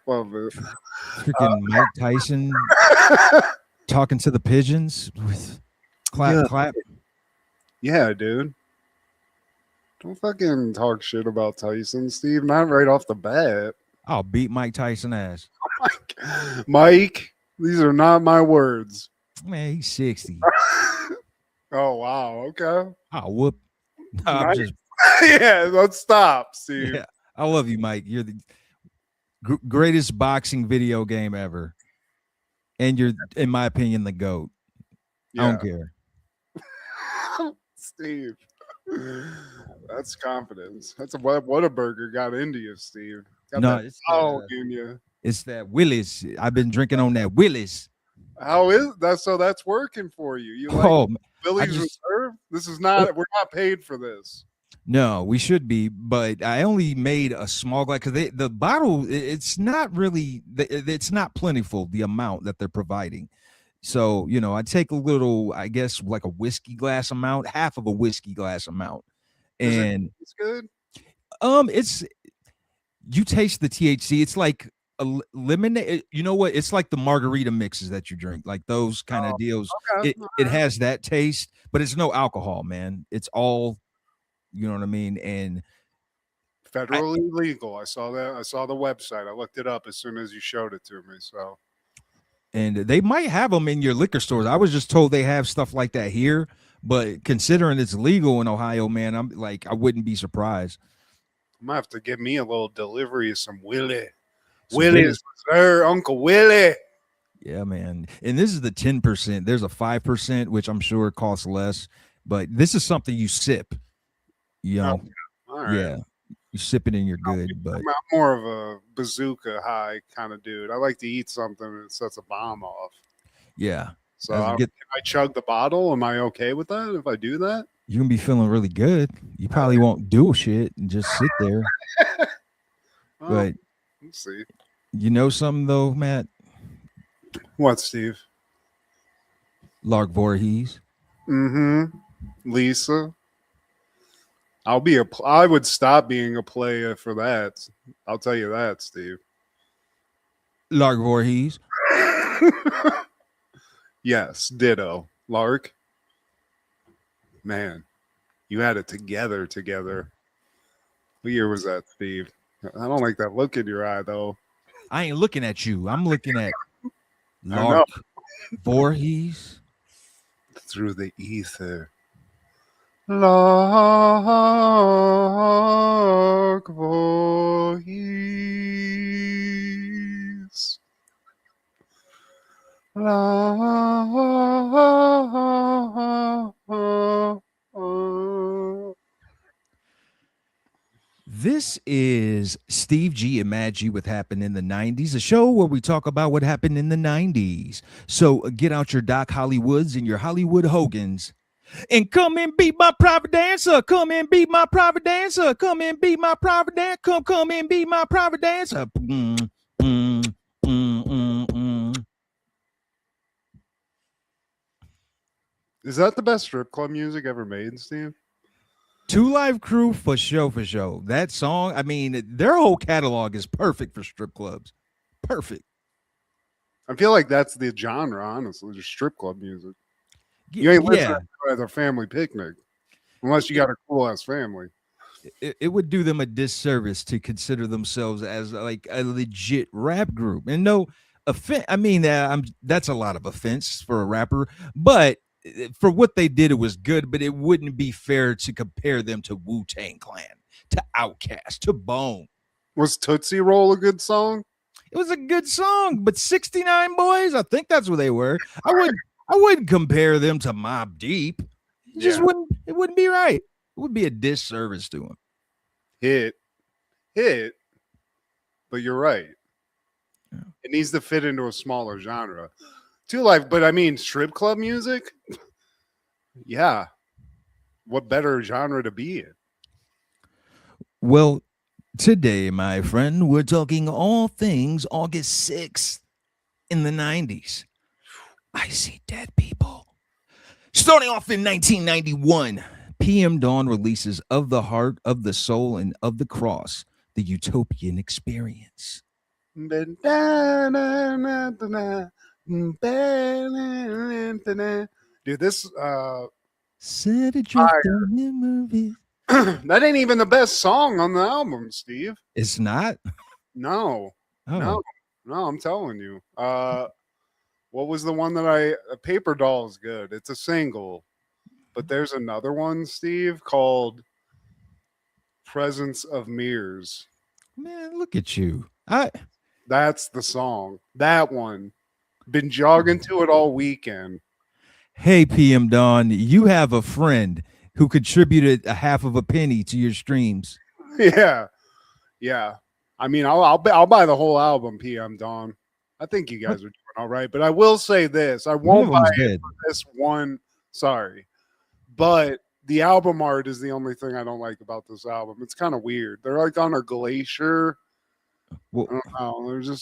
Love it. Freaking Mike Tyson talking to the pigeons with clap, Yeah, clap. yeah, dude. Don't fucking talk shit about Tyson, Steve. Not right off the bat. I'll beat Mike Tyson ass. Mike, these are not my words. Man, he's 60. Oh wow, okay. I'll whoop. I'm Nice. just, Yeah, let's stop, Steve. yeah. I love you, Mike. You're the greatest boxing video game ever. And you're, in my opinion, the GOAT. I Yeah, don't care. Steve. That's confidence. That's a what a burger got into you, Steve. Got No, that it's power in you. it's that Willis. I've been drinking on that Willis. How is that? So that's working for you. You like Oh, I Billy's just Reserve? This is not. We're not paid for this. no, we should be, but I only made a small glass because the bottle it's not really it's not plentiful the amount that they're providing. So I take a little, I guess, like a whiskey glass amount, half of a whiskey glass amount, Is it? and It's good. it's you taste the THC. It's like a lemonade. You know what? It's like the margarita mixes that you drink, like those kind of Oh, deals. okay. It has that taste, but it's no alcohol, man. It's all, you know what I mean. And Federally legal. I saw that. I saw the website. I looked it up as soon as you showed it to me. So they might have them in your liquor stores. I was just told they have stuff like that here, but considering it's legal in Ohio, man, I'm like, I wouldn't be surprised. I'm gonna have to give me a little delivery of some Willie. Some Willie's Reserve, Uncle Willie. Yeah, man. And this is the 10%. There's a 5%, which I'm sure costs less, but this is something you sip. You know, All right. yeah, you sip it and you're good. But I'm more of a bazooka high kind of dude. I like to eat something that sets a bomb off. yeah, So As I can get, I chug the bottle? Am I okay with that if I do that? you can be feeling really good. You probably won't do shit and just sit there. Well, But let's see. you know something though, Matt? What, Steve? Lark Voorhees. Mm-hmm. Lisa. I would stop being a player for that. I'll tell you that, Steve. Lark Voorhees. Yes, ditto. Lark. Man, you had it together. What year was that, Steve? I don't like that look in your eye, though. I ain't looking at you. I'm looking at I know. Lark Voorhees. Through the ether. Lark Voorhees. This is Steve G and Mad G with Happened in the 90s, a show where we talk about what happened in the 90s. So get out your Doc Hollywoods and your Hollywood Hogans and come and beat my private dancer. Come and beat my private dancer. Come and beat my private dancer. Come and beat my private dancer. Is that the best strip club music ever made, Steve? Two Live Crew for show. That song, I mean, their whole catalog is perfect for strip clubs. Perfect. I feel like that's the genre, honestly, just strip club music. You ain't listening to it at a family picnic unless you got a cool ass family. It would do them a disservice to consider themselves as like a legit rap group. And no offense, I mean, that's a lot of offense for a rapper, but for what they did, it was good, but it wouldn't be fair to compare them to Wu-Tang Clan, to Outkast, to Bone. Was Tootsie Roll a good song? It was a good song, but 69 Boys, I think that's what they were. I wouldn't compare them to Mobb Deep. It just wouldn't be right. It would be a disservice to them. Hit. But you're right. Yeah. It needs to fit into a smaller genre. Two Life, but I mean strip club music? Yeah. What better genre to be in? Well, today, my friend, we're talking all things August 6th in the 90s. I see dead people. Starting off in 1991, PM Dawn releases Of the Heart, of the Soul, and of the Cross, the Utopian Experience. Dude, this Set adrift on memories. that ain't even the best song on the album, Steve. It's not. No, Oh, I'm telling you. What was the one that Paper Doll is good. It's a single, but there's another one, Steve, called Presence of Mirrors. man, look at you. That's the song. That one. Been jogging to it all weekend. Hey, PM Dawn, you have a friend who contributed a half of a penny to your streams. Yeah. Yeah. I mean, I'll buy the whole album, PM Dawn. I think you guys are doing all right, but I will say this: I One of won't buy them's it dead. for this one. Sorry, but the album art is the only thing I don't like about this album. It's kind of weird. They're like on a glacier. Well, I don't know.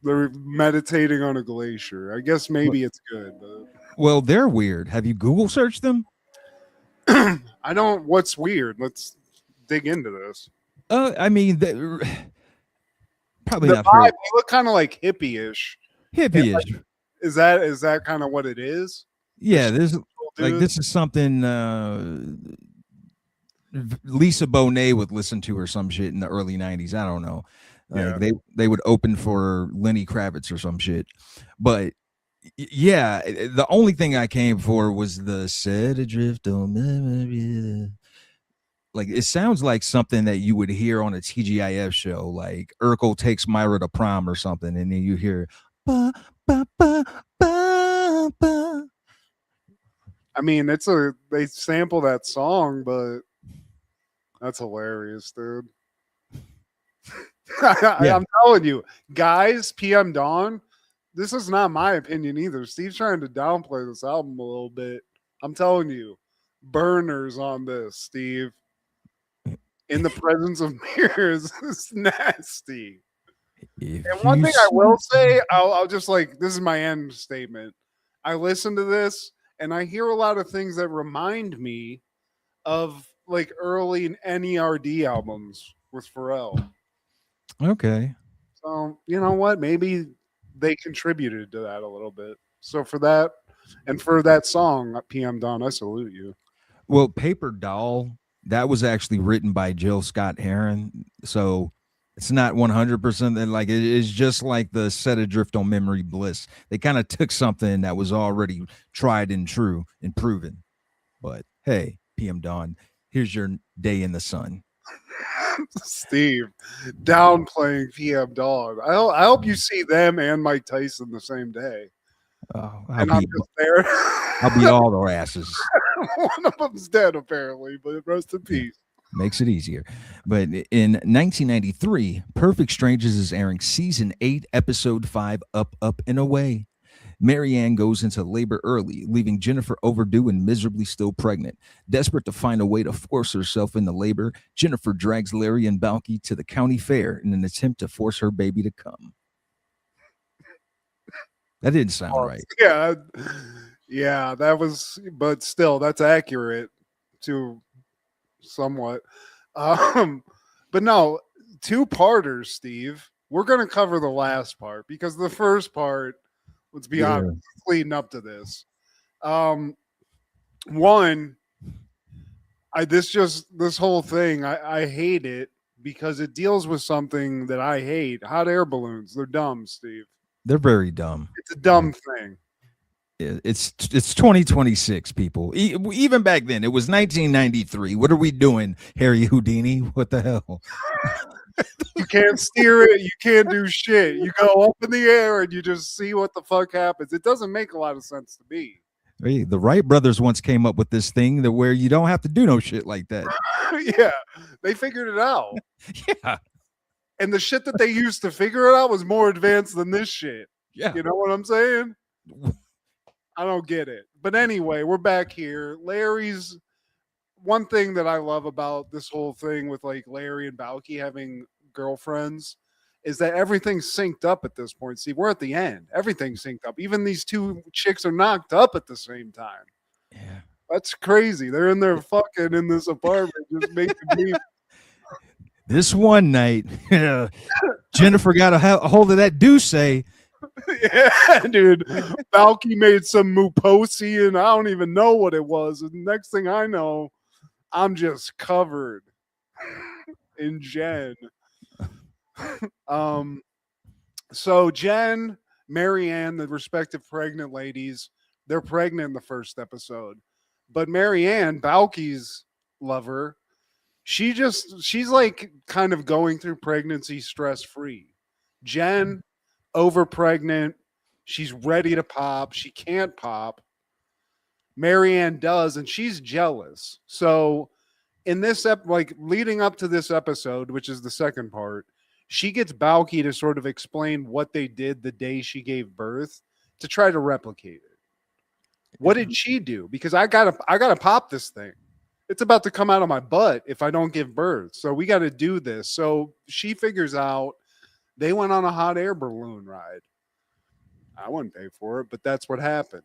They're meditating on a glacier. I guess maybe it's good, but well, they're weird. Have you Google searched them? I don't. What's weird? Let's dig into this. I mean, probably The not vibe, fair. they look kind of like hippie-ish. Hippie-ish. Is that kind of what it is? Yeah, this like Dude? this is something Lisa Bonet would listen to or some shit in the early 90s. I don't know. Like Yeah. they would open for Lenny Kravitz or some shit. But yeah, the only thing I came for was the set adrift on memory. Like it sounds like something that you would hear on a TGIF show, like Urkel takes Myra to prom or something, and then you hear ba ba ba ba ba. I mean, they sample that song, but that's hilarious, dude. Yeah. I'm telling you, guys, PM Dawn, this is not my opinion either. Steve's trying to downplay this album a little bit. I'm telling you, burners on this, Steve. In the presence of mirrors is nasty. If And one you thing I will see- say, I'll just like this is my end statement. I listen to this and I hear a lot of things that remind me of like early NERD albums with Pharrell. Okay. So you know what? Maybe they contributed to that a little bit. So for that and for that song, PM Dawn, I salute you. Well, Paper Doll, that was actually written by Jill Scott Heron. So it's not 100% that like it is just like the set adrift on memory bliss. They kind of took something that was already tried and true and proven. But hey, PM Dawn, here's your day in the sun. Steve downplaying PM Dawn. I hope you see them and Mike Tyson the same day. Oh, And I'm just there. I'll beat all their asses. One of them's dead apparently, but rest in peace. Makes it easier. But in 1993, Perfect Strangers is airing season 8, episode 5, Up, Up, and Away. Marianne goes into labor early, leaving Jennifer overdue and miserably still pregnant. Desperate to find a way to force herself into labor, Jennifer drags Larry and Balky to the county fair in an attempt to force her baby to come. That didn't sound right. Yeah, that was, but still, that's accurate to somewhat. But no, two-parters, Steve. We're going to cover the last part because the first part, let's be honest, leading up to this. One, this whole thing, I hate it because it deals with something that I hate. Hot air balloons. They're dumb, Steve. They're very dumb. It's a dumb thing. It's 2026, people. Even back then, it was 1993. What are we doing, Harry Houdini? What the hell? You can't steer it. You can't do shit. You go up in the air and you just see what the fuck happens. It doesn't make a lot of sense to me. Hey, the Wright brothers once came up with this thing that where you don't have to do no shit like that. Yeah, they figured it out. Yeah. And the shit that they used to figure it out was more advanced than this shit. Yeah. You know what I'm saying? I don't get it. But anyway, we're back here. Larry's one thing that I love about this whole thing with like Larry and Balky having girlfriends is that everything's synced up at this point. See, we're at the end. Everything's synced up. Even these two chicks are knocked up at the same time. Yeah. That's crazy. They're in there fucking in this apartment just making me. This one night, Jennifer got a hold of that Douce. Yeah, dude. Balky made some muposi, and I don't even know what it was. And next thing I know, I'm just covered in Jen. Um, so Jen, Marianne, the respective pregnant ladies, they're pregnant in the first episode. But Marianne, Balky's lover, she's like kind of going through pregnancy stress free. Jen, over pregnant, she's ready to pop. She can't pop. Marianne does, and she's jealous. So in this like leading up to this episode, which is the second part, she gets Balky to sort of explain what they did the day she gave birth to try to replicate it. What did she do? Because I gotta pop this thing. It's about to come out of my butt if I don't give birth. So we got to do this. So she figures out they went on a hot air balloon ride. I wouldn't pay for it, but that's what happened.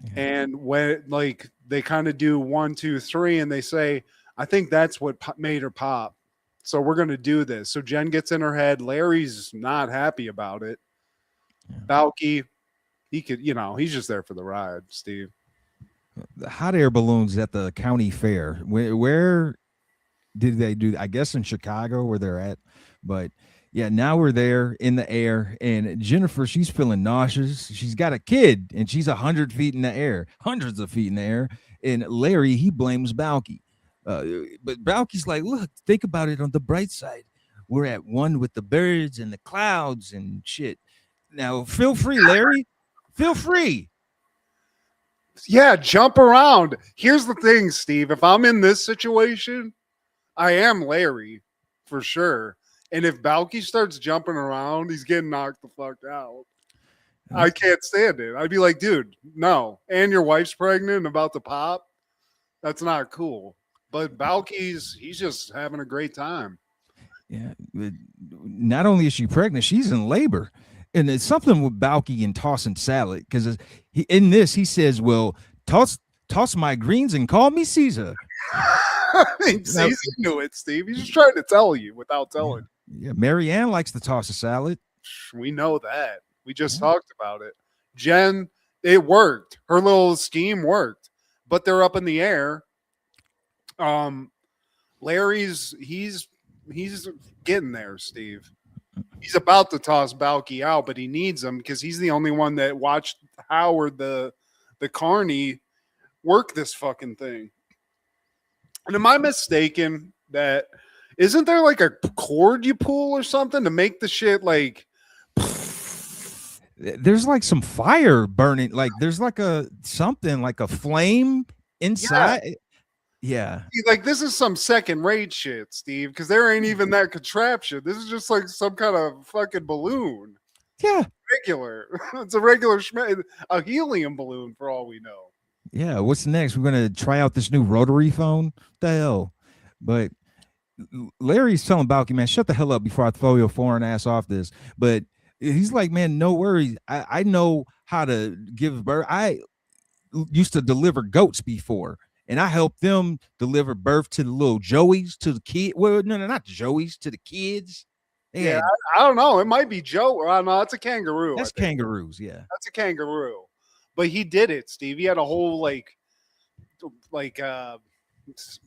Yeah. And when like they kind of do 1, 2, 3, and they say, I think that's what made her pop. So we're going to do this. So Jen gets in her head. Larry's not happy about it. Yeah. Balky, he could, he's just there for the ride, Steve. The hot air balloons at the county fair. Where did they do? I guess in Chicago where they're at. But yeah, now we're there in the air, and Jennifer, she's feeling nauseous. She's got a kid, and she's 100 feet in the air, hundreds of feet in the air. And Larry, he blames Balky. But Balky's like, look, think about it on the bright side. We're at one with the birds and the clouds and shit. Now, feel free, Larry. Feel free. Yeah, jump around. Here's the thing, Steve. If I'm in this situation, I am Larry for sure. And if Balky starts jumping around, he's getting knocked the fuck out. I can't stand it. I'd be like, dude, no. And your wife's pregnant and about to pop. That's not cool. But Balky's, he's just having a great time. Yeah. Not only is she pregnant, she's in labor. And it's something with Balky and tossing salad, because in this he says, "Well, toss my greens and call me Caesar." Caesar knew it, Steve. He's just trying to tell you without telling. Yeah, Marianne likes to toss a salad. We know that. We just talked about it. Jen, it worked. Her little scheme worked, but they're up in the air. Larry's he's getting there, Steve. He's about to toss Balky out, but he needs him because he's the only one that watched Howard the carny work this fucking thing. And am I mistaken that isn't there like a cord you pull or something to make the shit like? There's like some fire burning, like there's like something like a flame inside. Yeah. Like this is some second rate shit, Steve, because there ain't even that contraption. This is just like some kind of fucking balloon. Yeah. Regular. It's a regular a helium balloon for all we know. Yeah. What's next? We're going to try out this new rotary phone. What the hell? But Larry's telling Balky, man, shut the hell up before I throw your foreign ass off this. But he's like, man, no worries. I know how to give birth. I used to deliver goats before. And I helped them deliver birth to the little Joeys, to the kid. Well, no, not Joeys, to the kids. Yeah, I don't know. It might be Joe. Or no, that's a kangaroo. That's kangaroos. Yeah, that's a kangaroo. But he did it, Steve. He had a whole like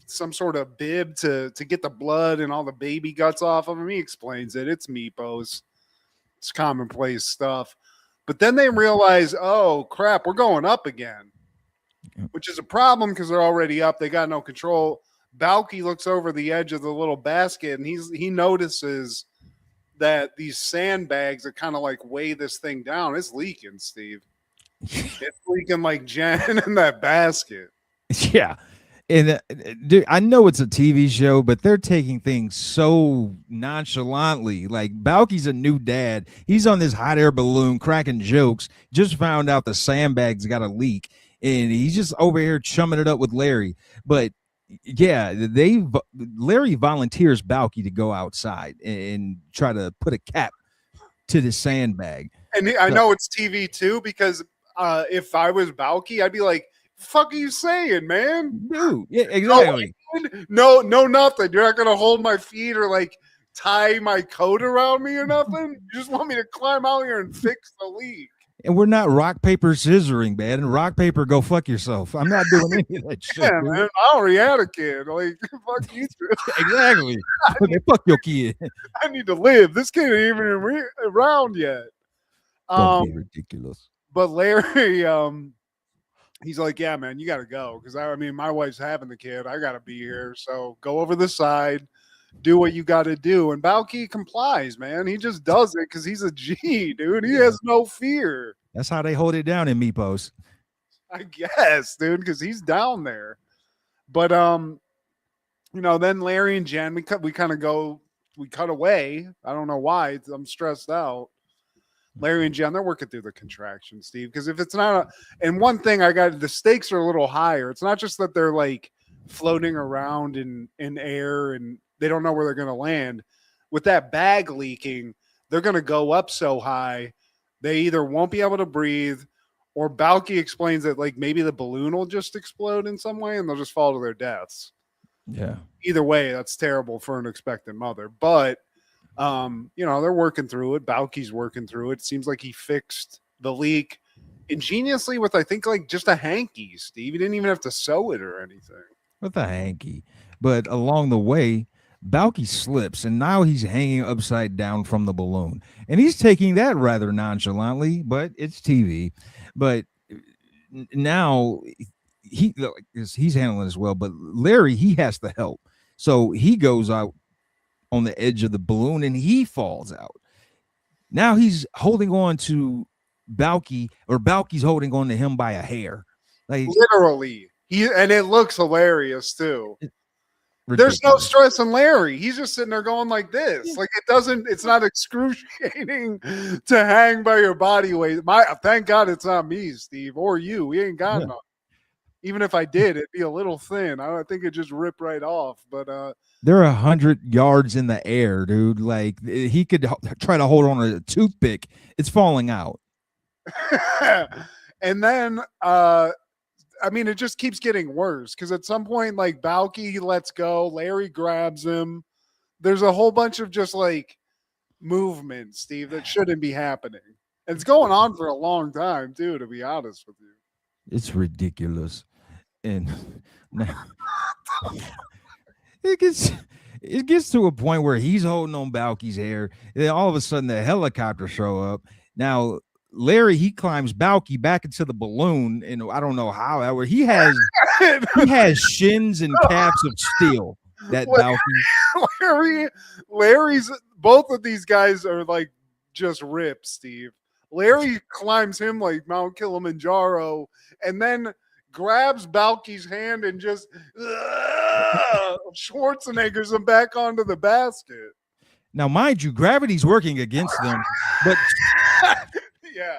some sort of bib to get the blood and all the baby guts off of him. He explains it. It's Meepos. It's commonplace stuff. But then they realize, oh crap, we're going up again. Which is a problem because they're already up. They got no control. Balky looks over the edge of the little basket and he notices that these sandbags that kind of like weigh this thing down. It's leaking, Steve. It's leaking like Jen in that basket. Yeah. And dude, I know it's a TV show, but they're taking things so nonchalantly. Like Balky's a new dad. He's on this hot air balloon cracking jokes. Just found out the sandbags got a leak. And he's just over here chumming it up with Larry. But yeah, Larry volunteers Balky to go outside and try to put a cap to the sandbag. And I know it's TV too, because if I was Balky, I'd be like, fuck are you saying, man? Dude, yeah, exactly. No, nothing. You're not gonna hold my feet or like tie my coat around me or nothing. You just want me to climb out here and fix the leak. And we're not rock, paper, scissoring, man. And rock, paper, go fuck yourself. I'm not doing any of that shit. Yeah, dude. man. I already had a kid. Like, fuck you too. Exactly. Okay, fuck your kid. I need to live. This kid ain't even around yet. Don't be ridiculous. But Larry, he's like, yeah, man, you got to go. Because, I mean, my wife's having the kid. I got to be here. So go over the side. Do what you got to do. And Balky complies, man. He just does it because he's a G, dude. He has no fear. That's how they hold it down in Meepos. I guess, dude, because he's down there. But, you know, then Larry and Jen, we kind of cut away. I don't know why. I'm stressed out. Larry and Jen, they're working through the contraction, Steve. Because if it's not and one thing the stakes are a little higher. It's not just that they're like floating around in air and they don't know where they're going to land. With that bag leaking, they're going to go up so high, they either won't be able to breathe, or Balky explains that like maybe the balloon will just explode in some way and they'll just fall to their deaths. Yeah. Either way, that's terrible for an expectant mother. But, you know, they're working through it. Balky's working through it. Seems like he fixed the leak ingeniously with, I think, like just a hanky, Steve. He didn't even have to sew it or anything. With a hanky. But along the way, Balky slips, and now he's hanging upside down from the balloon. And he's taking that rather nonchalantly, but it's TV. But now he's handling as well. But Larry, he has to help. So he goes out on the edge of the balloon, and he falls out. Now he's holding on to Balky, or Balky's holding on to him by a hair. Like literally. And it looks hilarious, too. Ridiculous. There's no stress on Larry. He's just sitting there going like this. Like it's not excruciating to hang by your body weight. Thank God it's not me, Steve, or you. We ain't got none. Even if I did, it'd be a little thin. I think it'd just rip right off. But they're 100 yards in the air, dude. Like he could try to hold on to a toothpick. It's falling out. And then I mean, it just keeps getting worse because at some point, like Balky lets go, Larry grabs him. There's a whole bunch of just like movement, Steve, that shouldn't be happening. And it's going on for a long time, too, to be honest with you. It's ridiculous. And now it gets to a point where he's holding on Balky's hair. And then all of a sudden the helicopter show up. Now Larry, he climbs Balky back into the balloon, and I don't know how. Where he has shins and calves of steel. That Balky. Larry's both of these guys are like just ripped, Steve. Larry climbs him like Mount Kilimanjaro, and then grabs Balky's hand and just Schwarzenegger's him back onto the basket. Now, mind you, gravity's working against them, but. Yeah,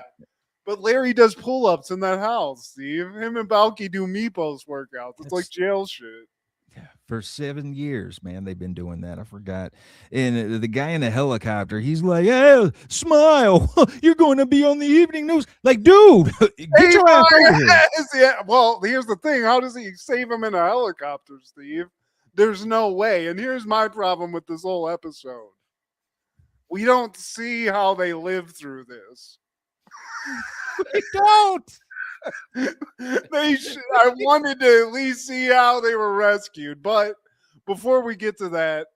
but Larry does pull-ups in that house, Steve. Him and Balky do Meepos workouts. It's like jail shit. Yeah, for 7 years, man, they've been doing that. I forgot. And the guy in the helicopter, he's like, "Hey, smile! You're going to be on the evening news." Like, dude, get your ass over here. Yeah. Well, here's the thing: how does he save him in a helicopter, Steve? There's no way. And here's my problem with this whole episode: we don't see how they live through this. We don't. I wanted to at least see how they were rescued, but before we get to that,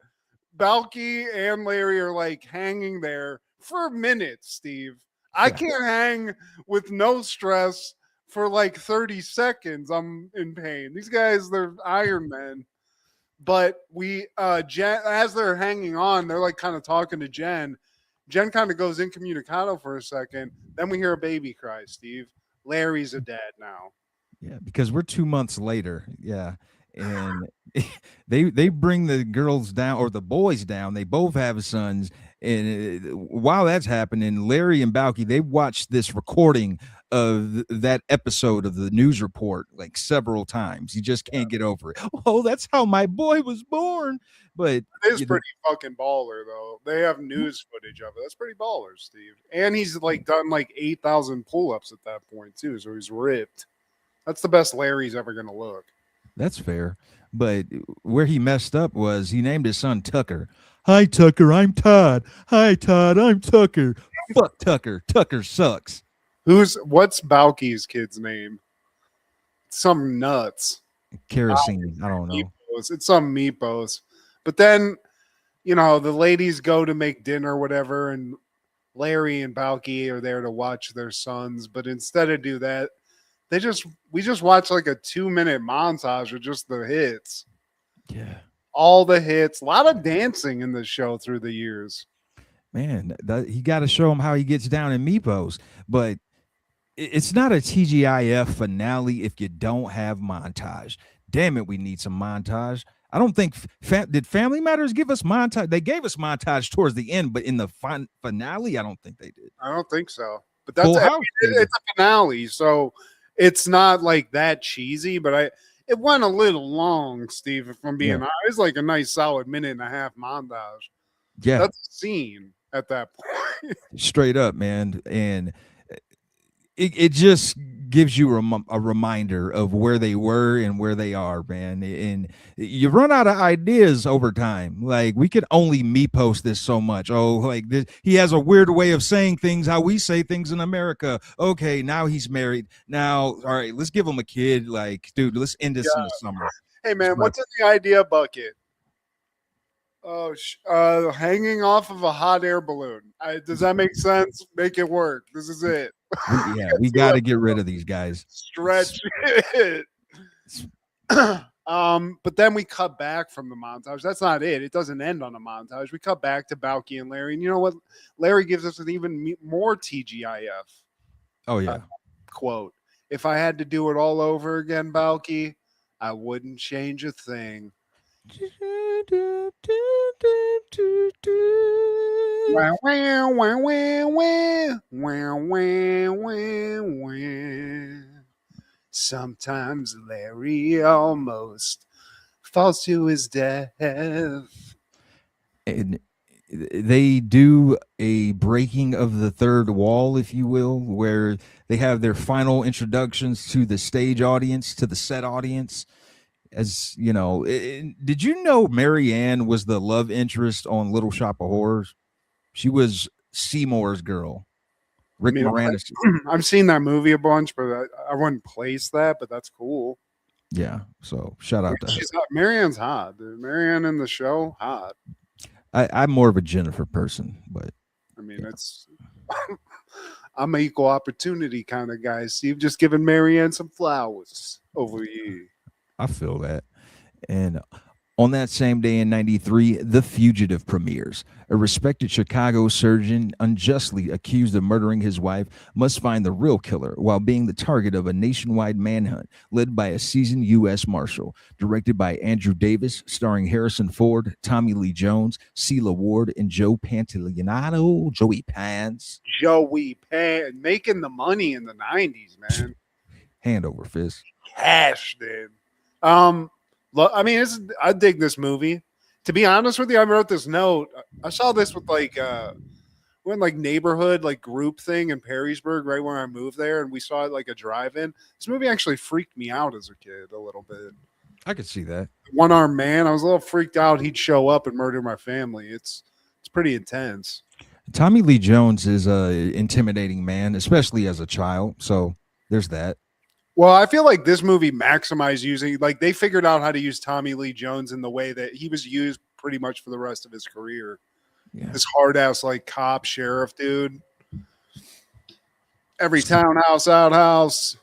Balky and Larry are like hanging there for minutes, Steve. I can't hang with no stress for like 30 seconds. I'm in pain. These guys, they're Iron Men. But Jen, as they're hanging on, they're like kind of talking to Jen. Jen kind of goes incommunicado for a second. Then we hear a baby cry, Steve. Larry's a dad now. Yeah, because we're 2 months later. Yeah. And they bring the girls down, or the boys down. They both have sons. And while that's happening, Larry and Balky, they watched this recording of that episode of the news report like several times. You just can't get over it. Oh, that's how my boy was born. But it is pretty fucking baller, though. They have news footage of it. That's pretty baller, Steve. And he's like done like 8,000 pull-ups at that point too, so he's ripped. That's the best Larry's ever gonna look. That's fair. But where he messed up was he named his son Tucker. Hi, Tucker. I'm Todd. Hi, Todd. I'm Tucker. Fuck Tucker. Tucker sucks. What's Balky's kid's name? Some nuts. Kerosene. I don't know. Meepos. It's some meepos. But then, the ladies go to make dinner or whatever, and Larry and Balky are there to watch their sons. But instead of do that, we just watch like a 2-minute montage of just the hits. Yeah. All the hits. A lot of dancing in the show through the years. Man, he got to show him how he gets down in Meepos. But it's not a TGIF finale if you don't have montage. Damn it, we need some montage. I don't think did Family Matters give us montage? They gave us montage towards the end, but in the finale, I don't think they did. I don't think so. But it's a finale, so it's not like that cheesy. But it went a little long, Steve. If I'm being honest, it's like a nice solid 1.5-minute montage. Yeah, that's a scene at that point. Straight up, man, and it just gives you a reminder of where they were and where they are, man. And you run out of ideas over time. Like, we could only post this so much. Oh, like this, he has a weird way of saying things, how we say things in America. Okay, now he's married. Now, all right, let's give him a kid. Like, dude, let's end this in the summer. Hey, man, what's in the idea bucket? Oh, hanging off of a hot air balloon. Does that make sense? Make it work. This is it. We got to get rid of these guys. Stretch it. But then we cut back from the montage. That's not it. It doesn't end on a montage. We cut back to Balky and Larry. And you know what? Larry gives us an even more TGIF. Oh, yeah. Quote. If I had to do it all over again, Balky, I wouldn't change a thing. Wow, wow, wow, wow, wow, wow, wow, wow, wow. Sometimes Larry almost falls to his death. And they do a breaking of the third wall, if you will, where they have their final introductions to the stage audience, to the set audience. As you know, did you know Marianne was the love interest on Little Shop of Horrors? She was Seymour's girl. Rick Moranis. I've seen that movie a bunch, but I wouldn't place that, but that's cool. Yeah, so shout out to her. Marianne's hot, dude. Marianne in the show, hot. I'm more of a Jennifer person, but I mean, it's I'm an equal opportunity kind of guy. Steve, just giving Marianne some flowers over you. I feel that. And on that same day in 93, The Fugitive premieres. A respected Chicago surgeon unjustly accused of murdering his wife must find the real killer while being the target of a nationwide manhunt led by a seasoned U.S. Marshal. Directed by Andrew Davis, starring Harrison Ford, Tommy Lee Jones, Celia Ward, and Joe Pantoliano. Joey Pants. Joey Pants. Making the money in the 90s, man. Hand over fist. Cash, dude. I mean, I dig this movie. To be honest with you, I wrote this note. I saw this with we went like neighborhood group thing in Perrysburg right when I moved there, and we saw it like a drive-in. This movie actually freaked me out as a kid a little bit. I could see that. One-armed man. I was a little freaked out. He'd show up and murder my family. It's pretty intense. Tommy Lee Jones is a intimidating man, especially as a child. So there's that. Well, I feel like this movie maximized using, they figured out how to use Tommy Lee Jones in the way that he was used pretty much for the rest of his career. Yeah. This hard ass cop sheriff dude. Every townhouse, outhouse.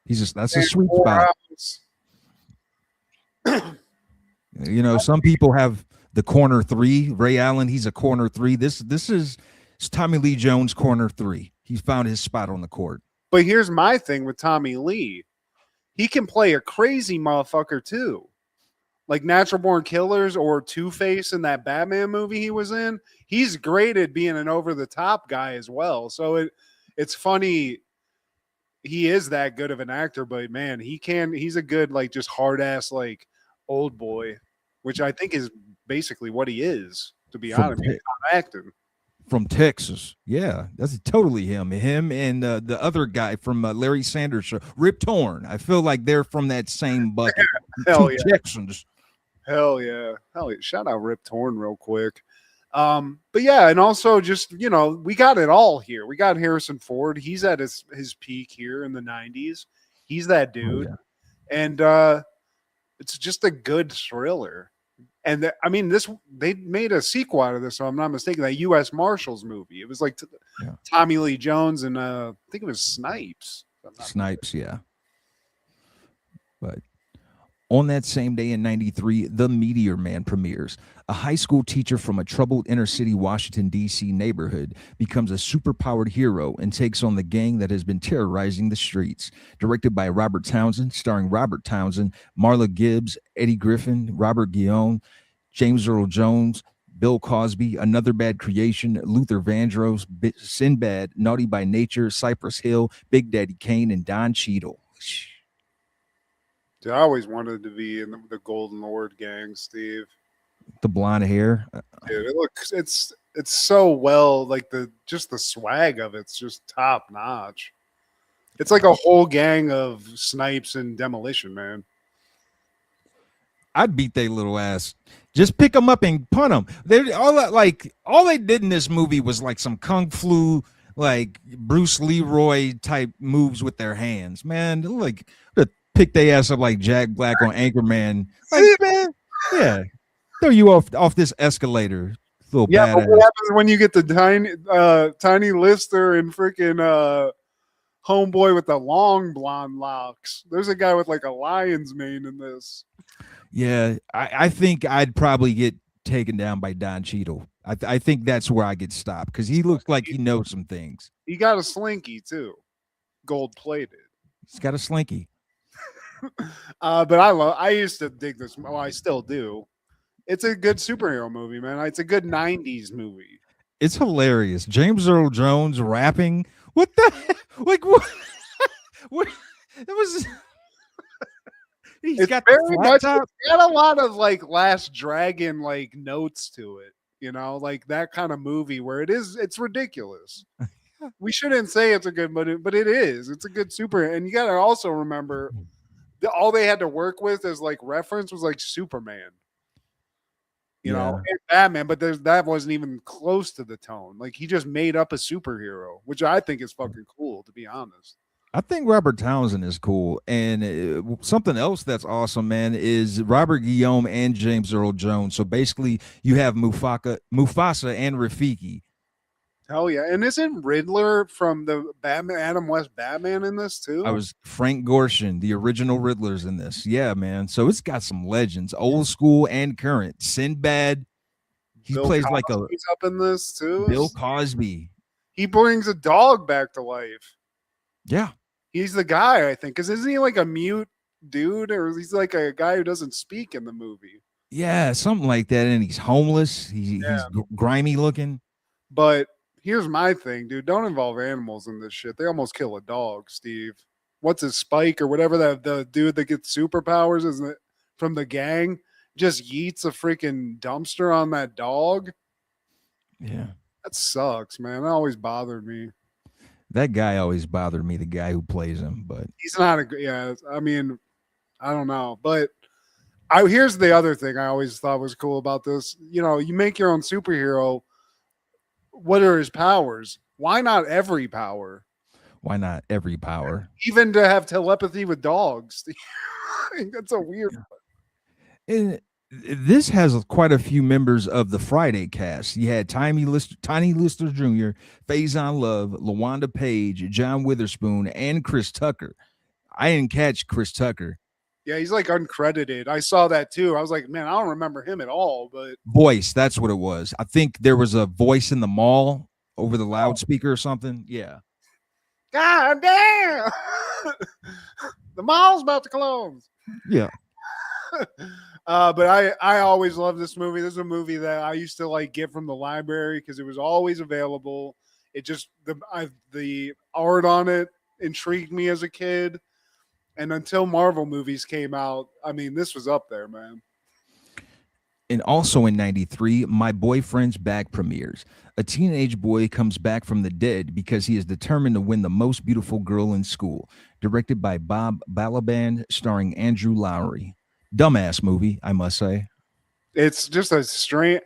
That's a sweet spot. You know, some people have the corner three. Ray Allen, he's a corner three. This is Tommy Lee Jones corner three. He found his spot on the court. But here's my thing with Tommy Lee. He can play a crazy motherfucker too. Like Natural Born Killers or Two-Face in that Batman movie he was in. He's great at being an over-the-top guy as well. So it's funny he is that good of an actor, but man, he's a good just hard-ass old boy, which I think is basically what he is, to be honest. He's not acting. From Texas. Yeah, that's totally him. Him and the other guy from Larry Sanders show, Rip Torn. I feel like they're from that same bucket. Hell yeah. Texans. Hell yeah. Hell yeah. Shout out Rip Torn real quick. But yeah, and also just we got it all here. We got Harrison Ford. He's at his peak here in the '90s. He's that Oh, dude, yeah. and it's just a good thriller. And I mean, they made a sequel out of this, so I'm not mistaken. That U.S. Marshals movie. It was like Yeah. Tommy Lee Jones and I think it was Snipes. If I'm not Snipes, yeah. But on that same day in 93, The Meteor Man premieres. A high school teacher from a troubled inner city Washington, D.C. neighborhood becomes a superpowered hero and takes on the gang that has been terrorizing the streets. Directed by Robert Townsend, starring Robert Townsend, Marla Gibbs, Eddie Griffin, Robert Guillaume, James Earl Jones, Bill Cosby, Another Bad Creation, Luther Vandross, Sinbad, Naughty by Nature, Cypress Hill, Big Daddy Kane, and Don Cheadle. Dude, I always wanted to be in the Golden Lord gang, Steve. The blonde hair. Dude, it's so well, like the swag of it's just top notch. It's like a whole gang of Snipes and Demolition Man. I'd beat their little ass. Just pick them up and punt them. They all they did in this movie was like some kung fu, like Bruce Leroy type moves with their hands. Man, like pick their ass up like Jack Black on Anchorman. Like, man, yeah, throw you off this escalator, little Yeah, badass. but what happens when you get the tiny Lister and freaking homeboy with the long blonde locks? There's a guy with like a lion's mane in this. Yeah, I think I'd probably get taken down by Don Cheadle. I think that's where I get stopped because he looks like he knows some things. He got a slinky too, gold plated. He's got a slinky. But I used to dig this. Well, I still do. It's a good superhero movie, man. It's a good '90s movie. It's hilarious. James Earl Jones rapping. What the like? What? What? It was. He's got very the much. top. It's got a lot of like Last Dragon like notes to it. Like that kind of movie where it's ridiculous. We shouldn't say it's a good movie, but it is. It's a good super. And you got to also remember that all they had to work with as like reference was like Superman. And Batman, but that wasn't even close to the tone. Like he just made up a superhero, which I think is fucking cool, to be honest. I think Robert Townsend is cool. And something else that's awesome, man, is Robert Guillaume and James Earl Jones. So basically, you have Mufasa and Rafiki. Hell yeah. And isn't Riddler from the Batman, Adam West Batman in this too? I was Frank Gorshin, the original Riddler's in this. Yeah, man. So it's got some legends, old school and current. Sinbad. He Bill plays Cosby's like a up in this too. Bill Cosby. He brings a dog back to life. Yeah. He's the guy, I think, because isn't he like a mute dude, or he's like a guy who doesn't speak in the movie? Yeah, something like that. And he's homeless. He's grimy looking. But here's my thing, dude. Don't involve animals in this shit. They almost kill a dog, Steve. What's his Spike or whatever the dude that gets superpowers isn't it from the gang? Just yeets a freaking dumpster on that dog. Yeah. That sucks, man. That always bothered me. That guy always bothered me, the guy who plays him, but he's not a I mean, I don't know. But here's the other thing I always thought was cool about this. You make your own superhero. What are his powers? Why not every power? Why not every power? Even to have telepathy with dogs. That's a weird one. And this has quite a few members of the Friday cast. You had Tiny Lister Jr., Faison Love, LaWanda Page, John Witherspoon, and Chris Tucker. I didn't catch Chris Tucker. Yeah, he's like uncredited. I saw that too. I was like, man, I don't remember him at all. But voice, that's what it was. I think there was a voice in the mall over the loudspeaker or something. Yeah. God damn. The mall's about to close. Yeah. But I always loved this movie. This is a movie that I used to like get from the library because it was always available. It just the art on it intrigued me as a kid, and until Marvel movies came out, I mean, this was up there, man. And also in 93, My Boyfriend's Back premieres. A teenage boy comes back from the dead because he is determined to win the most beautiful girl in school. Directed by Bob Balaban, starring Andrew Lowry. Dumbass movie, I must say. It's just a strange.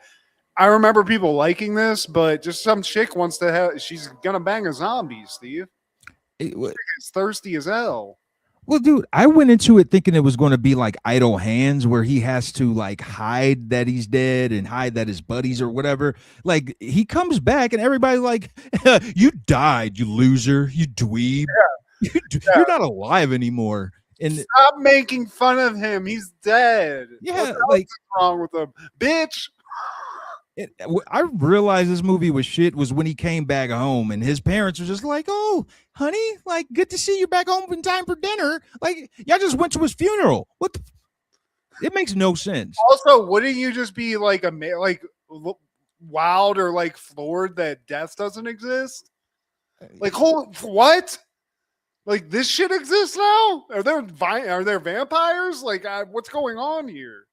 I remember people liking this, but just some chick wants to have. She's gonna bang a zombie, Steve. It's thirsty as hell. Well, dude, I went into it thinking it was going to be like Idle Hands, where he has to like hide that he's dead and hide that his buddies or whatever. Like he comes back and everybody's like, "You died, you loser, you dweeb. You're not alive anymore." And stop making fun of him. He's dead. yeah, what like is wrong with him, bitch? I realized this movie was shit was when he came back home and his parents were just like, "Oh, honey, like good to see you back home in time for dinner." Like y'all just went to his funeral. What? It makes no sense. Also, wouldn't you just be like wowed or like floored that death doesn't exist? Like, what? Like this shit exists now? Are there vampires? Like, what's going on here?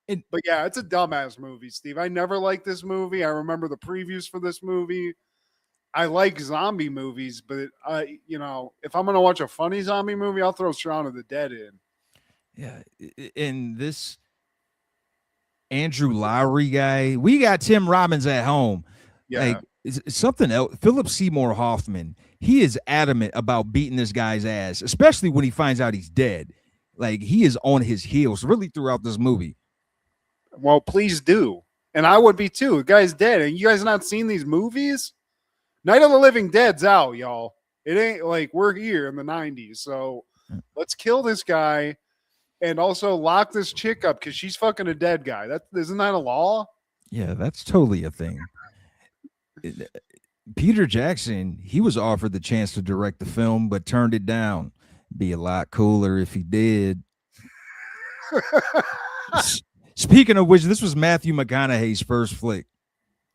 But yeah, it's a dumbass movie, Steve. I never liked this movie. I remember the previews for this movie. I like zombie movies, but if I'm gonna watch a funny zombie movie, I'll throw Shaun of the Dead in. Yeah, in this Andrew Lowry guy, we got Tim Robbins at home. Yeah. Like it's something else. Philip Seymour Hoffman, he is adamant about beating this guy's ass, especially when he finds out he's dead. Like he is on his heels really throughout this movie. Well, please do. And I would be too. The guy's dead. And you guys not seen these movies? Night of the Living Dead's out, y'all. It ain't like we're here in the 90s. So let's kill this guy and also lock this chick up because she's fucking a dead guy. Isn't that a law? Yeah, that's totally a thing. Peter Jackson, he was offered the chance to direct the film, but turned it down. Be a lot cooler if he did. Speaking of which, this was Matthew McConaughey's first flick.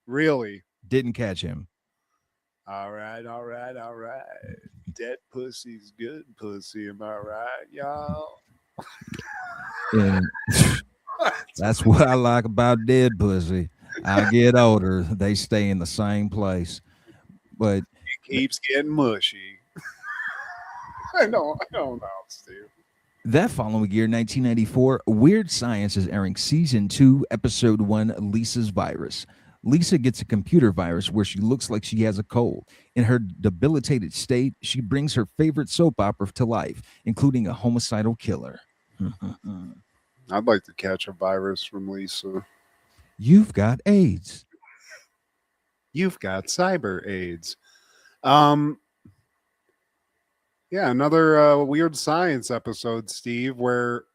Really? Didn't catch him. All right. Dead pussy's good pussy. Am I right, y'all? And that's what I like about dead pussy. I get older, they stay in the same place. But it keeps getting mushy. I don't know, Steve. That following year, 1994, Weird Science is airing season 2, episode 1, Lisa's Virus. Lisa gets a computer virus where she looks like she has a cold. In her debilitated state, she brings her favorite soap opera to life, including a homicidal killer. I'd like to catch a virus from Lisa. You've got AIDS. You've got cyber AIDS. Yeah, another Weird Science episode, Steve, where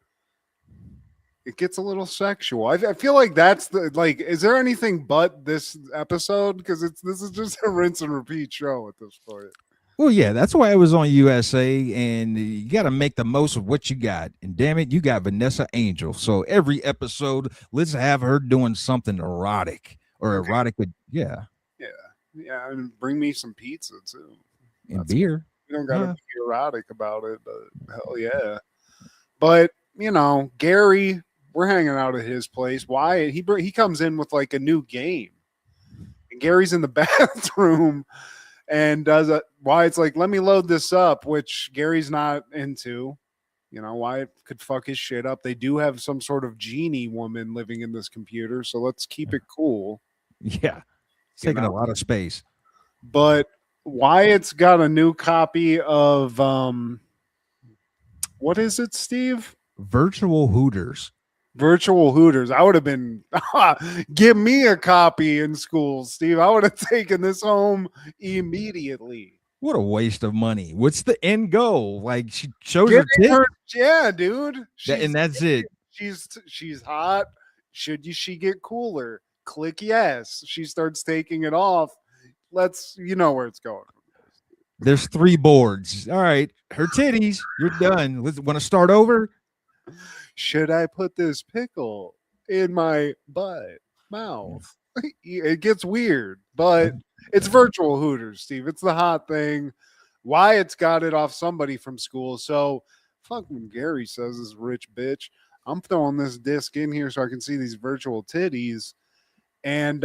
it gets a little sexual. I feel like that's is there anything but this episode? Because this is just a rinse and repeat show at this point. Well, yeah, that's why it was on USA, and you got to make the most of what you got. And damn it, you got Vanessa Angel. So every episode, let's have her doing something erotic or erotic with, yeah. Yeah, and bring me some pizza too. And beer. You don't gotta be erotic about it, but hell yeah. But Gary, we're hanging out at his place. Wyatt, he comes in with like a new game, and Gary's in the bathroom, and Wyatt's like, "Let me load this up," which Gary's not into. Wyatt could fuck his shit up. They do have some sort of genie woman living in this computer, so let's keep it cool. Yeah, it's taking a lot of space, but. Wyatt's got a new copy of what is it, Steve? Virtual Hooters. Virtual Hooters. I would have been give me a copy in school, Steve. I would have taken this home immediately. What a waste of money. What's the end goal? Like she shows her tits? Yeah, dude. And that's it. She's hot. She get cooler? Click yes. She starts taking it off. Let's where it's going. There's 3 boards. All right, her titties. You're done. Want to start over? Should I put this pickle in my mouth? It gets weird, but it's virtual Hooters, Steve. It's the hot thing. Wyatt's got it off somebody from school. So fuck when Gary says this rich bitch. I'm throwing this disc in here so I can see these virtual titties. And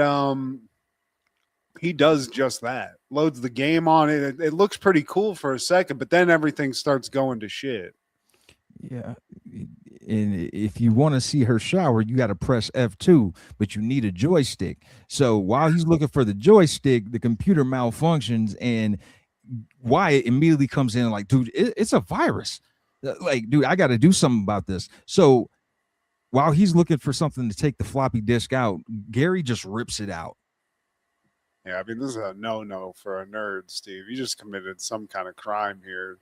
he does just that. Loads the game on it. It looks pretty cool for a second, but then everything starts going to shit. Yeah. And if you want to see her shower, you got to press F2, but you need a joystick. So while he's looking for the joystick, the computer malfunctions, and Wyatt immediately comes in like, dude, it's a virus. Like, dude, I got to do something about this. So while he's looking for something to take the floppy disk out, Gary just rips it out. Yeah, I mean, this is a no-no for a nerd, Steve. You just committed some kind of crime here.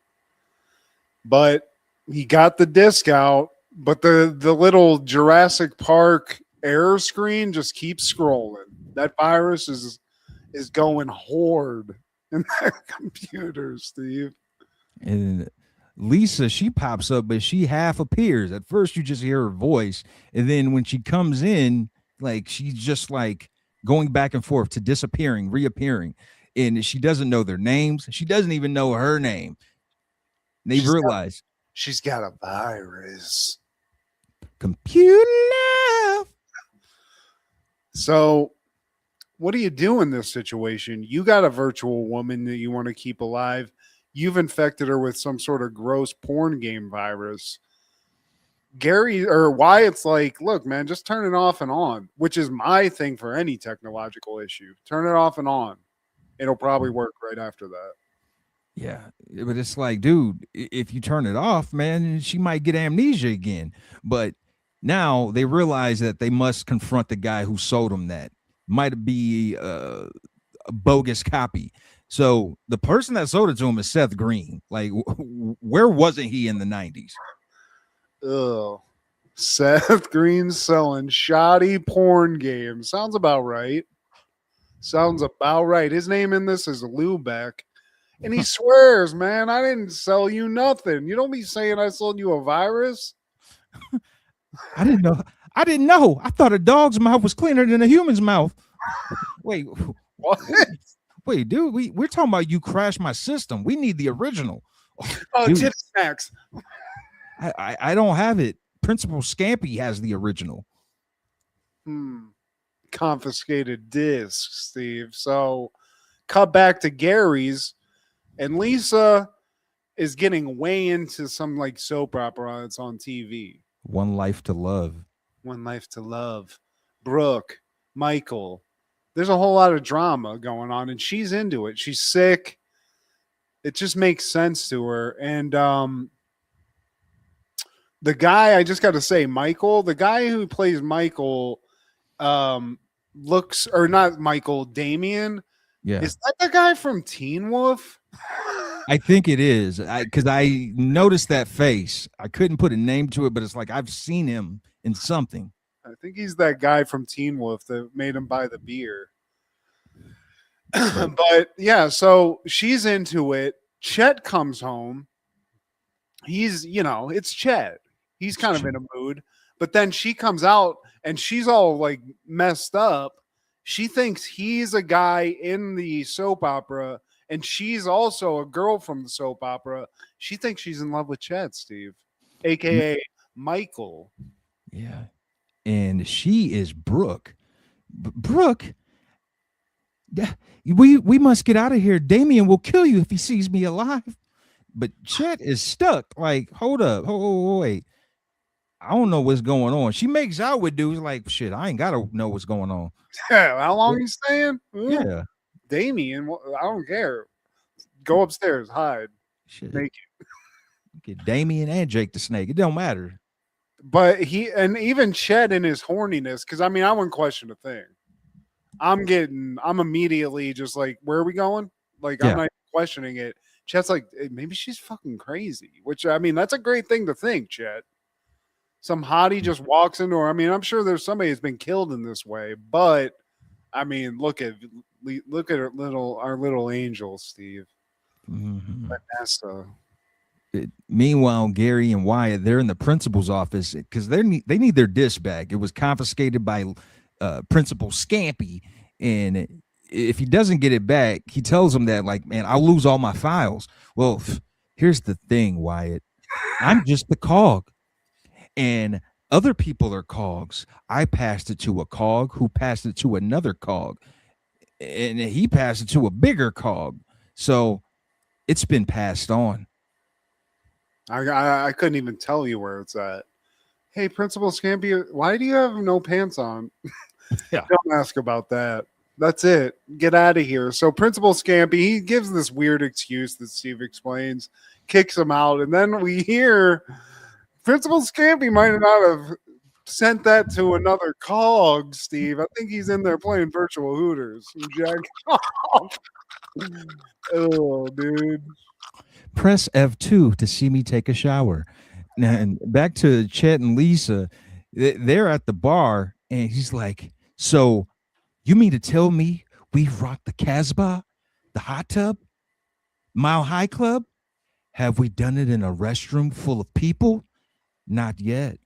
But he got the disc out, but the little Jurassic Park error screen just keeps scrolling. That virus is going hard in their computer, Steve. And Lisa, she pops up, but she half appears. At first, you just hear her voice, and then when she comes in, like she's just like going back and forth to disappearing, reappearing, and she doesn't know their names. She doesn't even know her name. They realize she's got a virus. Computer love. So, what do you do in this situation? You got a virtual woman that you want to keep alive. You've infected her with some sort of gross porn game virus. Gary or Wyatt's like, look, man, just turn it off and on, which is my thing for any technological issue. Turn it off and on. It'll probably work right after that. Yeah, but it's like, dude, if you turn it off, man, she might get amnesia again. But now they realize that they must confront the guy who sold them that. Might be a bogus copy. So the person that sold it to him is Seth Green. Like, where wasn't he in the 90s? Ugh. Seth Green selling shoddy porn games. Sounds about right. Sounds about right. His name in this is Lubeck. And he swears, man, I didn't sell you nothing. You don't be saying I sold you a virus. I didn't know. I thought a dog's mouth was cleaner than a human's mouth. Wait, what? Wait, dude, we're talking about you crashed my system. We need the original. Oh, tip snacks. I don't have it. Principal Scampy has the original. Confiscated discs, Steve. So cut back to Gary's, and Lisa is getting way into some like soap opera that's on TV. One Life to Love. One Life to Love. Brooke, Michael. There's a whole lot of drama going on, and she's into it. She's sick. It just makes sense to her. And the guy, I just got to say, Michael, the guy who plays Michael, looks, or not Michael, Damien. Yeah. Is that the guy from Teen Wolf? I think it is. Because I noticed that face. I couldn't put a name to it, but it's like I've seen him in something. I think he's that guy from Teen Wolf that made him buy the beer. But yeah, so she's into it. Chet comes home. He's, it's Chet. He's kind of in a mood. But then she comes out and she's all like messed up. She thinks he's a guy in the soap opera, and she's also a girl from the soap opera. She thinks she's in love with Chet, Steve, aka Michael. Yeah. And she is Brooke. Brooke, we must get out of here. Damien will kill you if he sees me alive. But Chet is stuck. Like, hold up. Wait. I don't know what's going on. She makes out with dudes like, shit, I ain't got to know what's going on. Yeah, how long you staying? Ooh, yeah. Damien, I don't care. Go upstairs, hide. Shit. Naked. Get Damien and Jake the Snake. It don't matter. But even Chet in his horniness, because I wouldn't question a thing. I'm immediately just like, where are we going? Like, I'm not questioning it. Chet's like, maybe she's fucking crazy, which that's a great thing to think, Chet. Some hottie just walks into her. I'm sure there's somebody who's been killed in this way, but look at our little angel, Steve. Mm-hmm. Vanessa. Meanwhile, Gary and Wyatt, they're in the principal's office because they need their disc back. It was confiscated by Principal Scampy, and if he doesn't get it back, he tells him that, like, man, I'll lose all my files. Well, here's the thing, Wyatt. I'm just the cog, and other people are cogs. I passed it to a cog who passed it to another cog, and he passed it to a bigger cog. So it's been passed on. I couldn't even tell you where it's at. Hey, Principal Scampi, why do you have no pants on? Yeah. Don't ask about that. That's it. Get out of here. So Principal Scampi, he gives this weird excuse that Steve explains, kicks him out, and then we hear Principal Scampi might not have sent that to another cog, Steve. I think he's in there playing virtual Hooters. Jack off. Oh, dude. Press F2 to see me take a shower. Now, and back to Chet and Lisa, they're at the bar, and he's like, "So, you mean to tell me we rocked the Casbah, the hot tub, Mile High Club? Have we done it in a restroom full of people? Not yet."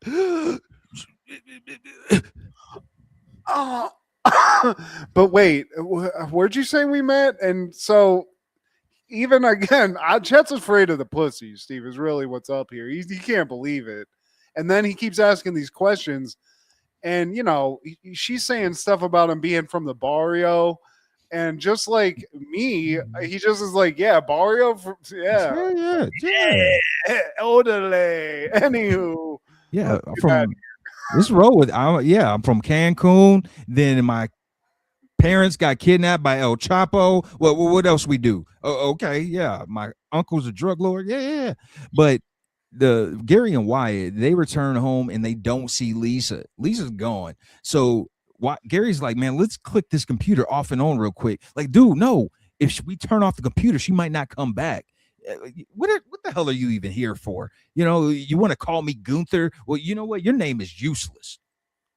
Oh. But wait, where'd you say we met? And so even again, Chet's afraid of the pussy. Steve is really what's up here. He can't believe it, and then he keeps asking these questions, and she's saying stuff about him being from the barrio, and just like me, he just is like, yeah, barrio, yeah, Yeah. orderly. Anywho, Yeah, let's get from this road with I'm from Cancun. Then my parents got kidnapped by El Chapo. What else we do? Oh, okay, yeah. My uncle's a drug lord. Yeah. But the Gary and Wyatt, they return home and they don't see Lisa. Lisa's gone. So Gary's like, man, let's click this computer off and on real quick. Like, dude, no. If we turn off the computer, she might not come back. What the hell are you even here for? You want to call me Gunther? Well, you know what? Your name is useless.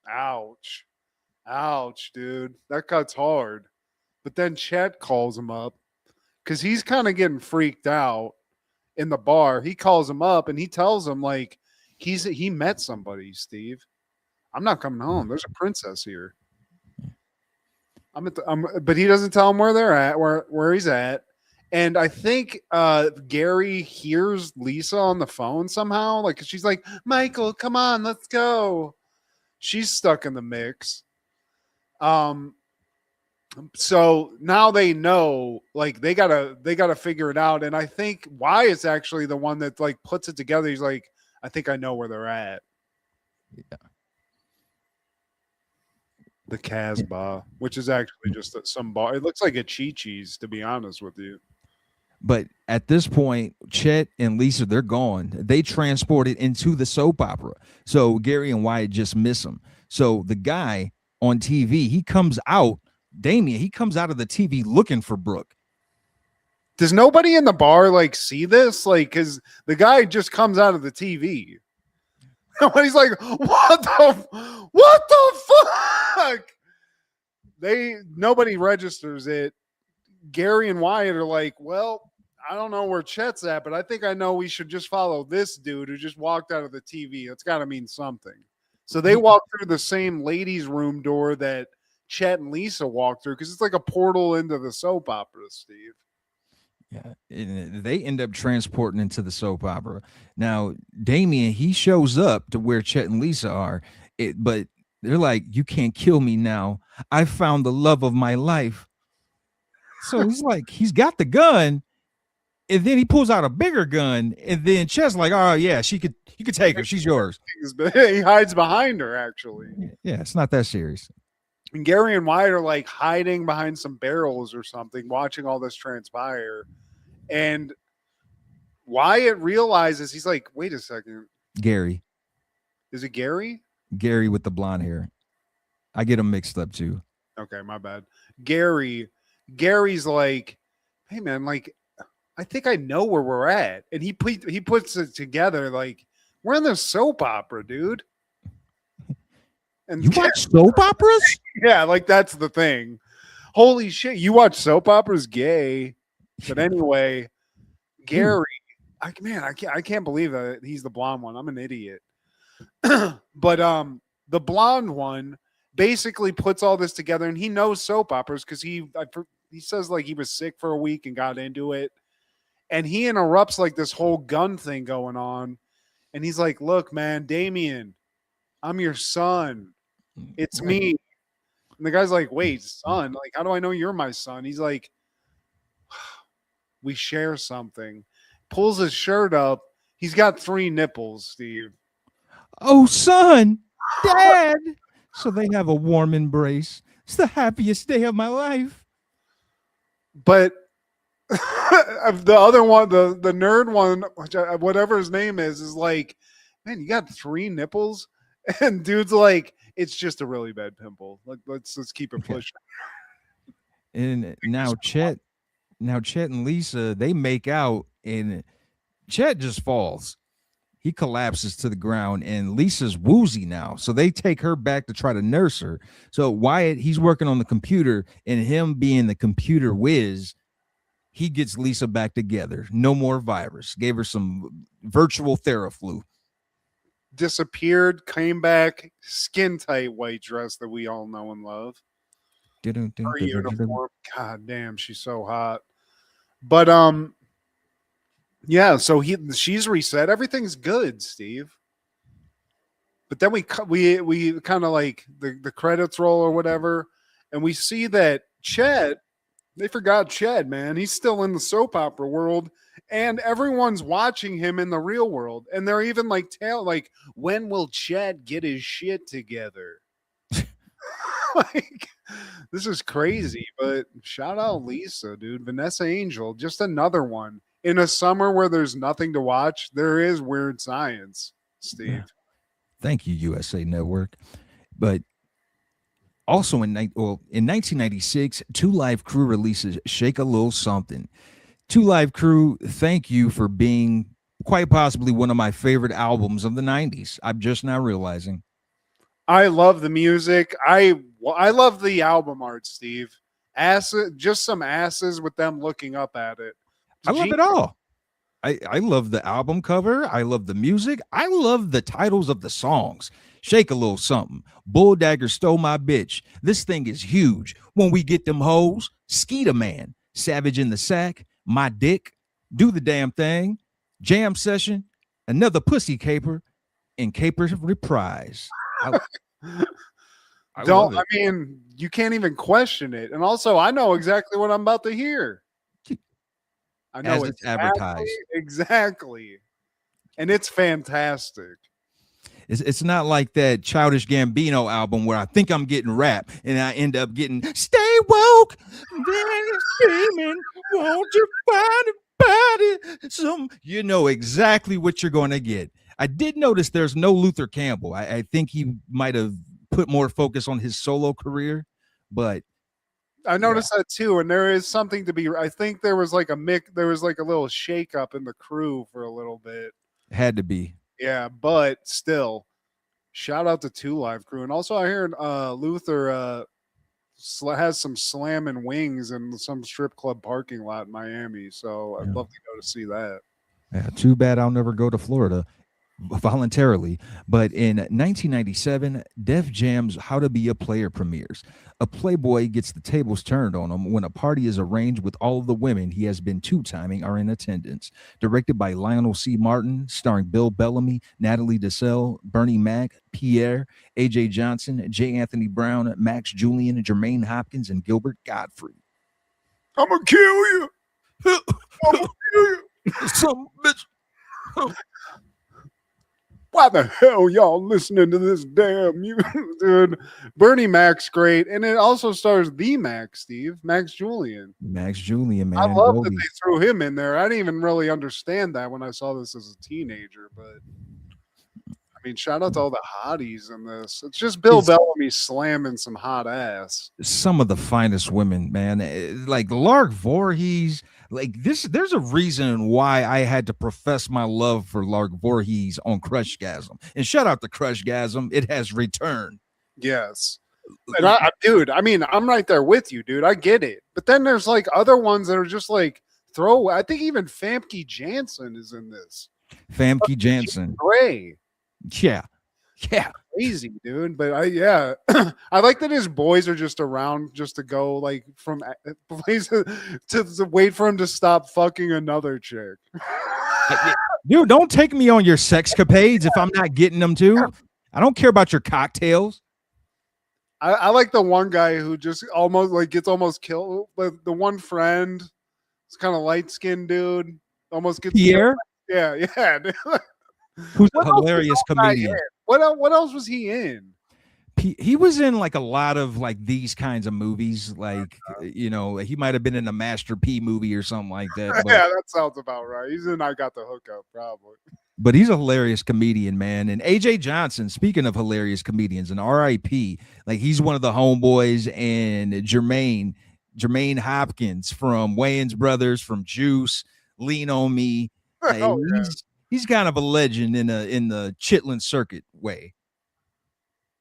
Ouch. Ouch, dude. That cuts hard. But then Chet calls him up because he's kind of getting freaked out in the bar. He calls him up and he tells him like he met somebody, Steve. I'm not coming home. There's a princess here. But he doesn't tell him where they're at, where he's at. And I think Gary hears Lisa on the phone somehow. Like she's like, Michael, come on, let's go. She's stuck in the mix. So now they know, like they gotta figure it out. And I think Wyatt's actually the one that like puts it together. He's like, I think I know where they're at. Yeah. The Casbah, which is actually just some bar. It looks like a Chi-Chi's, to be honest with you. But at this point, Chet and Lisa, they're gone. They transported into the soap opera. So Gary and Wyatt just miss them. So the guy on TV, he comes out, Damien, he comes out of the TV looking for Brooke. Does nobody in the bar like see this? Like, because the guy just comes out of the TV. He's like, what the fuck? Nobody registers it. Gary and Wyatt are like, well, I don't know where Chet's at, but I think I know we should just follow this dude who just walked out of the TV. It's got to mean something. So they walk through the same ladies' room door that Chet and Lisa walked through because it's like a portal into the soap opera, Steve. Yeah, and they end up transporting into the soap opera. Now, Damien, he shows up to where Chet and Lisa are, but they're like, you can't kill me now. I found the love of my life. So he's like, he's got the gun, and then he pulls out a bigger gun, and then Chet's like, oh yeah, you could take her. She's yours. He hides behind her, actually. Yeah, it's not that serious. And Gary and Wyatt are like hiding behind some barrels or something, watching all this transpire. And Wyatt realizes, he's like, wait a second. Gary. Is it Gary? Gary with the blonde hair. I get them mixed up too. Okay, my bad. Gary's like, hey man, like, I think I know where we're at. And he puts it together like, we're in the soap opera, dude. And you watch soap operas? Yeah, like that's the thing. Holy shit, you watch soap operas? Gay. But anyway, Gary, I can't believe that he's the blonde one. I'm an idiot. But the blonde one basically puts all this together, and he knows soap operas because he says like he was sick for a week and got into it, and he interrupts like this whole gun thing going on, and he's like, "Look, man, Damien, I'm your son. It's me." And the guy's like, wait, son, like, how do I know you're my son? He's like, we share something. Pulls his shirt up. He's got 3 nipples, Steve. Oh, son, Dad. So they have a warm embrace. It's the happiest day of my life. But the other one, the nerd one, whatever his name is like, man, you got 3 nipples, and dude's like, it's just a really bad pimple. Like, let's keep it Yeah. pushing. And now Chet and Lisa, they make out, and Chet just falls. He collapses to the ground, and Lisa's woozy now. So they take her back to try to nurse her. So Wyatt, he's working on the computer, and him being the computer whiz, he gets Lisa back together. No more virus. Gave her some virtual Theraflu. Disappeared, came back, skin tight white dress that we all know and love. Her uniform, god damn, she's so hot. But yeah, so she's reset. Everything's good, Steve. But then we kind of like the credits roll or whatever, and we see that Chet, they forgot Chet, man. He's still in the soap opera world, and everyone's watching him in the real world. And they're even like when will Chet get his shit together? Like, this is crazy, but shout out Lisa, dude. Vanessa Angel, just another one. In a summer where there's nothing to watch, there is weird science, Steve. Yeah. Thank you, USA Network. But also in 1996, Two Live Crew releases Shake a Little Something. Two Live Crew, thank you for being quite possibly one of my favorite albums of the 90s. I'm just now realizing. I love the music. I love the album art, Steve. Just some asses with them looking up at it. I love it all. I love the album cover. I love the music. I love the titles of the songs. Shake a Little Something. Bulldagger Stole My Bitch. This thing is huge. When We Get Them Hoes. Skeeter Man. Savage in the Sack. My Dick. Do the Damn Thing. Jam Session. Another Pussy Caper. And Caper Reprise. I mean, you can't even question it. And also, I know exactly what I'm about to hear. I know it's advertised. Exactly. And it's fantastic. It's not like that Childish Gambino album where I think I'm getting rap and I end up getting Stay Woke, then screaming, won't you find a body? You know exactly what you're going to get. I did notice there's no Luther Campbell. I think he might have put more focus on his solo career, but I noticed that too, and there is something to be. I think there was like a little shake up in the crew for a little bit. Had to be. Yeah, but still, shout out to Two Live Crew, and also I hear Luther has some slamming wings in some strip club parking lot in Miami. So I'd love to go to see that. Yeah, too bad I'll never go to Florida voluntarily. But in 1997, Def Jam's How to Be a Player premieres. A playboy gets the tables turned on him when a party is arranged with all of the women he has been two-timing are in attendance. Directed by Lionel C. Martin, starring Bill Bellamy, Natalie Desselle, Bernie Mac, Pierre, A.J. Johnson, J. Anthony Brown, Max Julian, Jermaine Hopkins, and Gilbert Gottfried. I'm gonna kill you. I'm gonna kill you. Some bitch. Why the hell y'all listening to this damn music, dude? Bernie Mac's great, and it also stars the Mac, Steve, Max Julian. Max Julian, man. I love that they threw him in there. I didn't even really understand that when I saw this as a teenager, but I mean, shout out to all the hotties in this. It's just Bill Bellamy slamming some hot ass. Some of the finest women, man. Like Lark Voorhees. Like this, there's a reason why I had to profess my love for Lark Voorhees on Crushgasm. And shout out to Crushgasm. It has returned. Yes. And dude, I mean, I'm right there with you, dude. I get it. But then there's like other ones that are just like throwaway. I think even Famke Janssen is in this. Famke Janssen. Gray. Yeah. Crazy, dude. But I like that his boys are just around just to go like from places to wait for him to stop fucking another chick. Dude, don't take me on your sexcapades if I'm not getting them too. I don't care about your cocktails. I like the one guy who just gets almost killed. The one friend, it's kind of light skinned dude, almost gets Pierre. Killed. Yeah. Who's a hilarious comedian. What else was he in? He was in like a lot of like these kinds of movies, like you know, he might have been in a Master P movie or something like that. Yeah, that sounds about right. He's in I Got the Hookup, probably. But he's a hilarious comedian, man. And AJ Johnson, speaking of hilarious comedians, and RIP, like he's one of the homeboys, and Jermaine Hopkins from Wayans Brothers, from Juice, Lean on Me. Like, Oh yeah. he's kind of a legend in the Chitlin circuit way.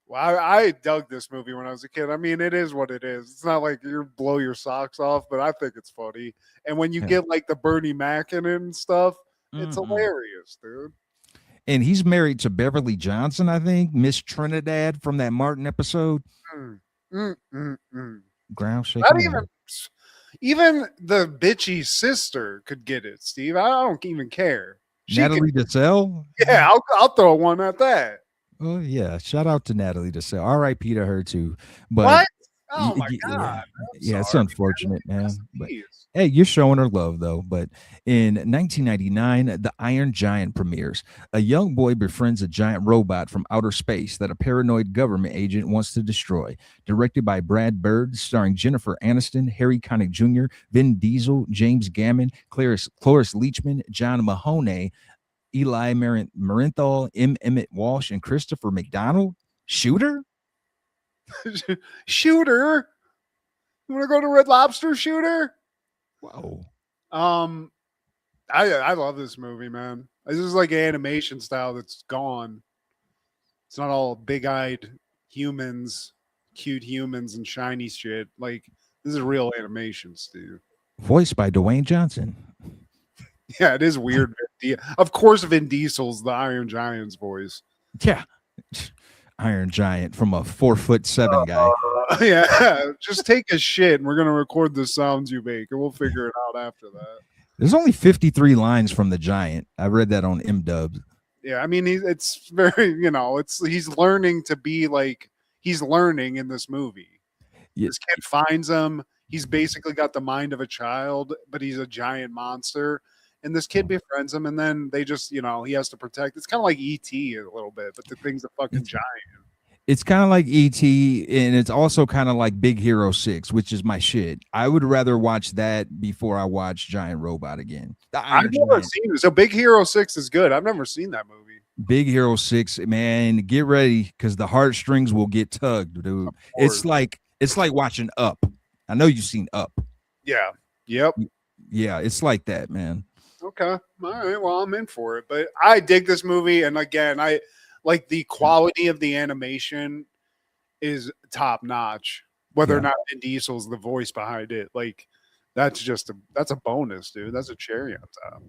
Well, I dug this movie when I was a kid. I mean, it is what it is. It's not like you blow your socks off, but I think it's funny. And when you Yeah. get like the Bernie Mac in it and stuff, it's Mhm. hilarious, dude. And he's married to Beverly Johnson, I think, Miss Trinidad from that Martin episode. Mm, mm. Ground Not shaking. even the bitchy sister could get it, Steve. I don't even care. She Natalie could, Desselle. yeah, I'll throw one at that. Oh yeah, shout out to Natalie Desselle. R.I.P. to her too. But What? Oh my god! yeah, I'm yeah, it's sorry, unfortunate, man. But Jeez. hey, you're showing her love though. But in 1999, The Iron Giant premieres. A young boy befriends a giant robot from outer space that a paranoid government agent wants to destroy. Directed by Brad Bird, starring Jennifer Aniston, Harry Connick Jr., Vin Diesel, James Gammon, Cloris Leachman, John Mahoney, Eli Marinthal, Emmett Walsh, and Christopher McDonald. Shooter? Shooter. You want to go to Red Lobster, Shooter? Whoa. I love this movie, man. This is like animation style that's gone. It's not all big-eyed humans, cute humans, and shiny shit. Like this is real animation, Steve. Voiced by Dwayne Johnson. Yeah, it is weird. Of course, Vin Diesel's the Iron Giant's voice. Yeah. Iron Giant from a 4'7" guy. Yeah, just take a shit and we're gonna record the sounds you make, and we'll figure it out after that. There's only 53 lines from the Giant. I read that on MDubs. Yeah, I mean, it's very, he's learning to be like he's learning in this movie. Yeah. This kid finds him. He's basically got the mind of a child, but he's a giant monster. And this kid befriends him, and then they just, he has to protect. It's kind of like E.T. a little bit, but the thing's a fucking giant. It's kind of like E.T., and it's also kind of like Big Hero 6, which is my shit. I would rather watch that before I watch Giant Robot again. I've never seen it. So Big Hero 6 is good. I've never seen that movie. Big Hero 6, man, get ready because the heartstrings will get tugged, dude. It's like watching Up. I know you've seen Up. Yeah. Yep. Yeah, it's like that, man. Okay. All right. Well, I'm in for it. But I dig this movie. And again, I like the quality of the animation is top notch. Whether or not Vin Diesel's the voice behind it. Like that's a bonus, dude. That's a cherry on top.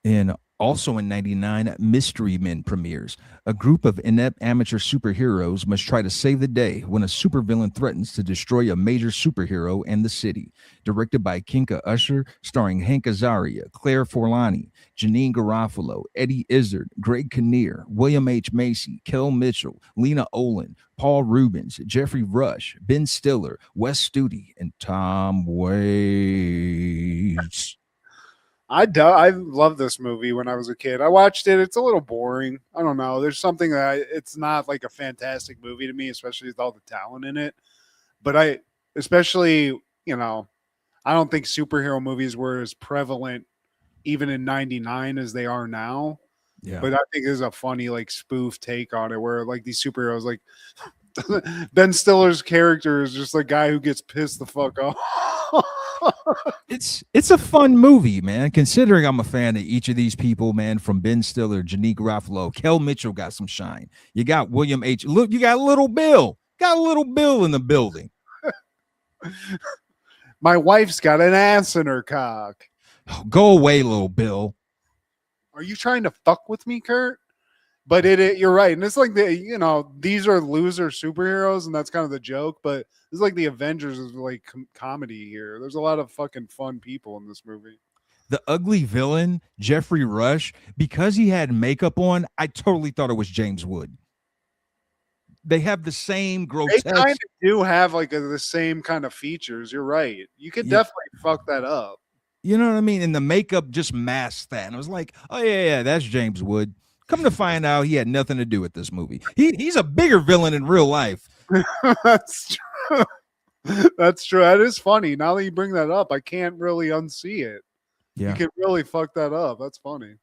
And also in 99, Mystery Men premieres. A group of inept amateur superheroes must try to save the day when a supervillain threatens to destroy a major superhero and the city. Directed by Kinka Usher, starring Hank Azaria, Claire Forlani, Janine Garofalo, Eddie Izzard, Greg Kinnear, William H. Macy, Kel Mitchell, Lena Olin, Paul Rubens, Jeffrey Rush, Ben Stiller, Wes Studi, and Tom Waits. I love this movie when I was a kid. I watched it. It's a little boring. I don't know. There's something it's not like a fantastic movie to me, especially with all the talent in it. But I don't think superhero movies were as prevalent even in 99 as they are now. Yeah. But I think there's a funny like spoof take on it where like these superheroes like Ben Stiller's character is just a guy who gets pissed the fuck off. It's a fun movie, man. Considering I'm a fan of each of these people, man, from Ben Stiller, Janine Garofalo, Kel Mitchell got some shine. You got William H. Look, you got Little Bill. Got Little Bill in the building. My wife's got an ass in her cock. Oh, go away, Little Bill. Are you trying to fuck with me, Kurt? But you're right. And it's like these are loser superheroes, and that's kind of the joke. But it's like the Avengers is like comedy here. There's a lot of fucking fun people in this movie. The ugly villain, Jeffrey Rush, because he had makeup on, I totally thought it was James Wood. They have the same grotesque. They kind of do have like the same kind of features. You're right. You could definitely fuck that up. You know what I mean? And the makeup just masked that. And I was like, oh, yeah, that's James Wood. Come to find out, he had nothing to do with this movie. He's a bigger villain in real life. That's true. That's true. That is funny. Now that you bring that up, I can't really unsee it. Yeah. You can really fuck that up. That's funny.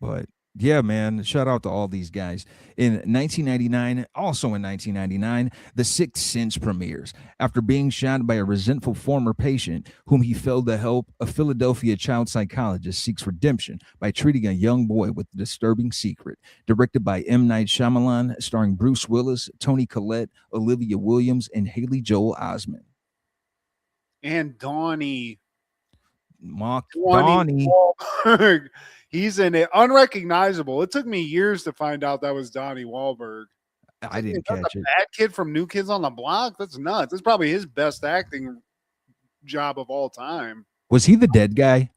But yeah, man, shout out to all these guys. In 1999, also in 1999, The Sixth Sense premieres. After being shot by a resentful former patient whom he failed to help, a Philadelphia child psychologist seeks redemption by treating a young boy with a disturbing secret. Directed by M. Night Shyamalan, starring Bruce Willis, Toni Collette, Olivia Williams, and Haley Joel Osment. And Donnie Donnie. Wahlberg. He's in it. Unrecognizable. It took me years to find out that was Donnie Wahlberg. I didn't catch it. That kid from New Kids on the Block? That's nuts. That's probably his best acting job of all time. Was he the dead guy?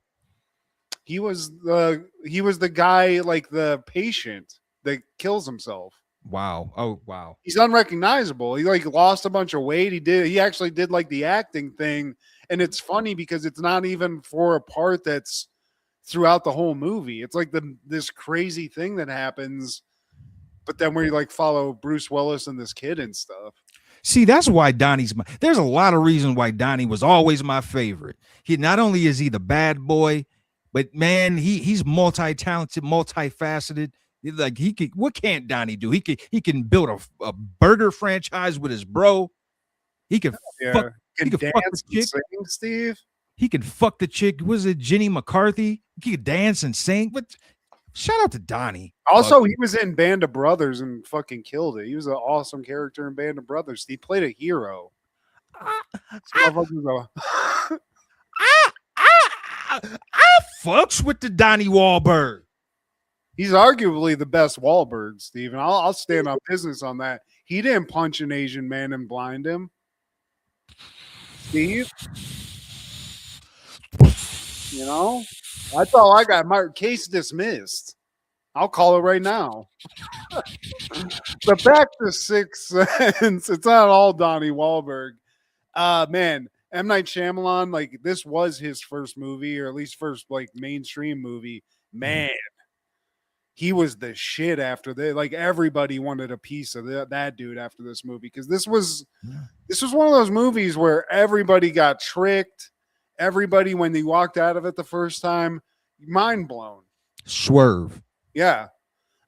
He was the guy, like the patient that kills himself. Wow. Oh, wow. He's unrecognizable. He like lost a bunch of weight. He actually did like the acting thing. And it's funny because it's not even for a part that's throughout the whole movie. It's like this crazy thing that happens, but then where you like follow Bruce Willis and this kid and stuff. See, that's why there's a lot of reasons why Donnie was always my favorite. He not only is he the bad boy, but man, he's multi-talented, multifaceted. Like what can't Donnie do? He can build a burger franchise with his bro. He can fuck the chick. Sing, Steve. He can fuck the chick. Was it Jenny McCarthy? He could dance and sing. But shout out to Donnie. Also, he was in Band of Brothers and fucking killed it. He was an awesome character in Band of Brothers. He played a hero. I fucks with the Donnie Wahlberg. He's arguably the best Wahlberg, Steve. And I'll stand on business on that. He didn't punch an Asian man and blind him. Steve? You know? That's all I got. My case dismissed. I'll call it right now. But back to Sixth Sense. It's not all Donnie Wahlberg. Man, M. Night Shyamalan, like this was his first movie, or at least first like mainstream movie. Man, he was the shit after that. Like everybody wanted a piece of that dude after this movie, because this was one of those movies where everybody got tricked. Everybody, when they walked out of it the first time, mind blown. Swerve. Yeah.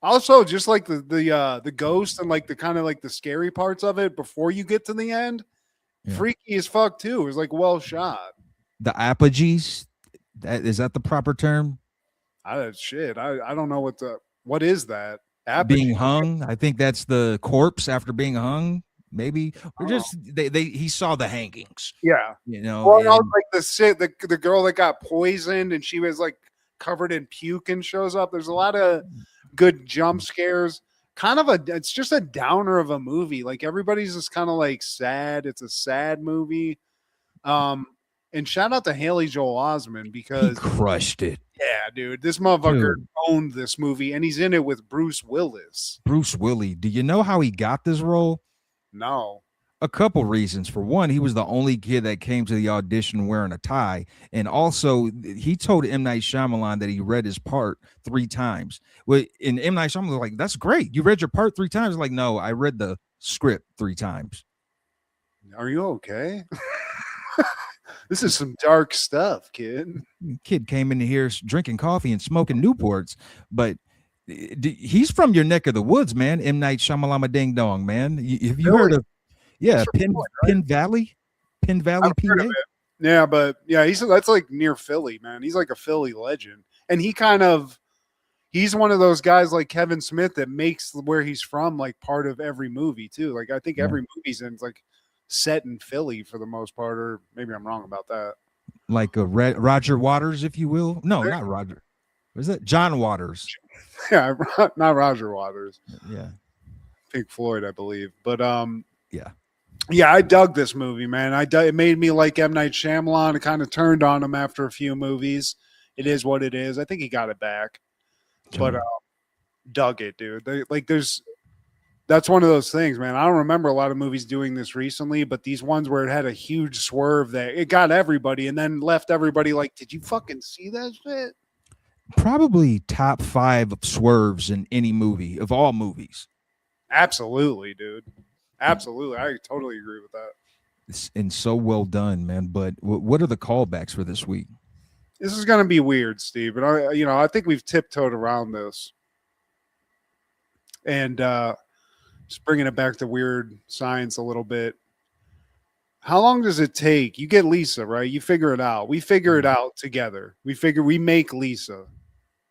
Also, just like the ghost and like the kind of like the scary parts of it before you get to the end, freaky as fuck too. It was like well shot. The apogees, is that the proper term? I don't know what is that? Apogee? Being hung. I think that's the corpse after being hung. Maybe or just he saw the hangings. Yeah, you know. Well, like the girl that got poisoned and she was like covered in puke and shows up. There's a lot of good jump scares. It's just a downer of a movie. Like everybody's just kind of like sad. It's a sad movie. And shout out to Haley Joel Osment because he crushed it. Yeah, dude, this motherfucker owned this movie, and he's in it with Bruce Willis. Bruce Willie. Do you know how he got this role? No. A couple reasons. For one, he was the only kid that came to the audition wearing a tie. And also, he told M. Night Shyamalan that he read his part 3 times. And M. Night Shyamalan was like, that's great. You read your part 3 times? Like, no, I read the script 3 times. Are you okay? This is some dark stuff, kid. Kid came in here drinking coffee and smoking Newports. But he's from your neck of the woods, man. M. Night Shyamalan Ding Dong, man. Have you heard of Penn Valley? Penn Valley, PA? Yeah, but yeah, that's like near Philly, man. He's like a Philly legend. And he's one of those guys like Kevin Smith that makes where he's from like part of every movie too. Like I think every movie's in like set in Philly for the most part, or maybe I'm wrong about that. Like a Roger Waters, if you will. No, not Roger. Was that John Waters? Yeah, not Roger Waters. Yeah. Pink Floyd, I believe. But yeah, I dug this movie, man. It made me like M. Night Shyamalan. It kind of turned on him after a few movies. It is what it is. I think he got it back, but dug it, dude. That's one of those things, man. I don't remember a lot of movies doing this recently, but these ones where it had a huge swerve that it got everybody and then left everybody like, did you fucking see that shit? Probably top 5 swerves in any movie of all movies. Absolutely, dude. Absolutely. I totally agree with that. And so well done, man. But what are the callbacks for this week? This is going to be weird, Steve, but I think we've tiptoed around this. And just bringing it back to weird science a little bit. How long does it take? You get Lisa, right? You figure it out. We figure it out together. We make Lisa,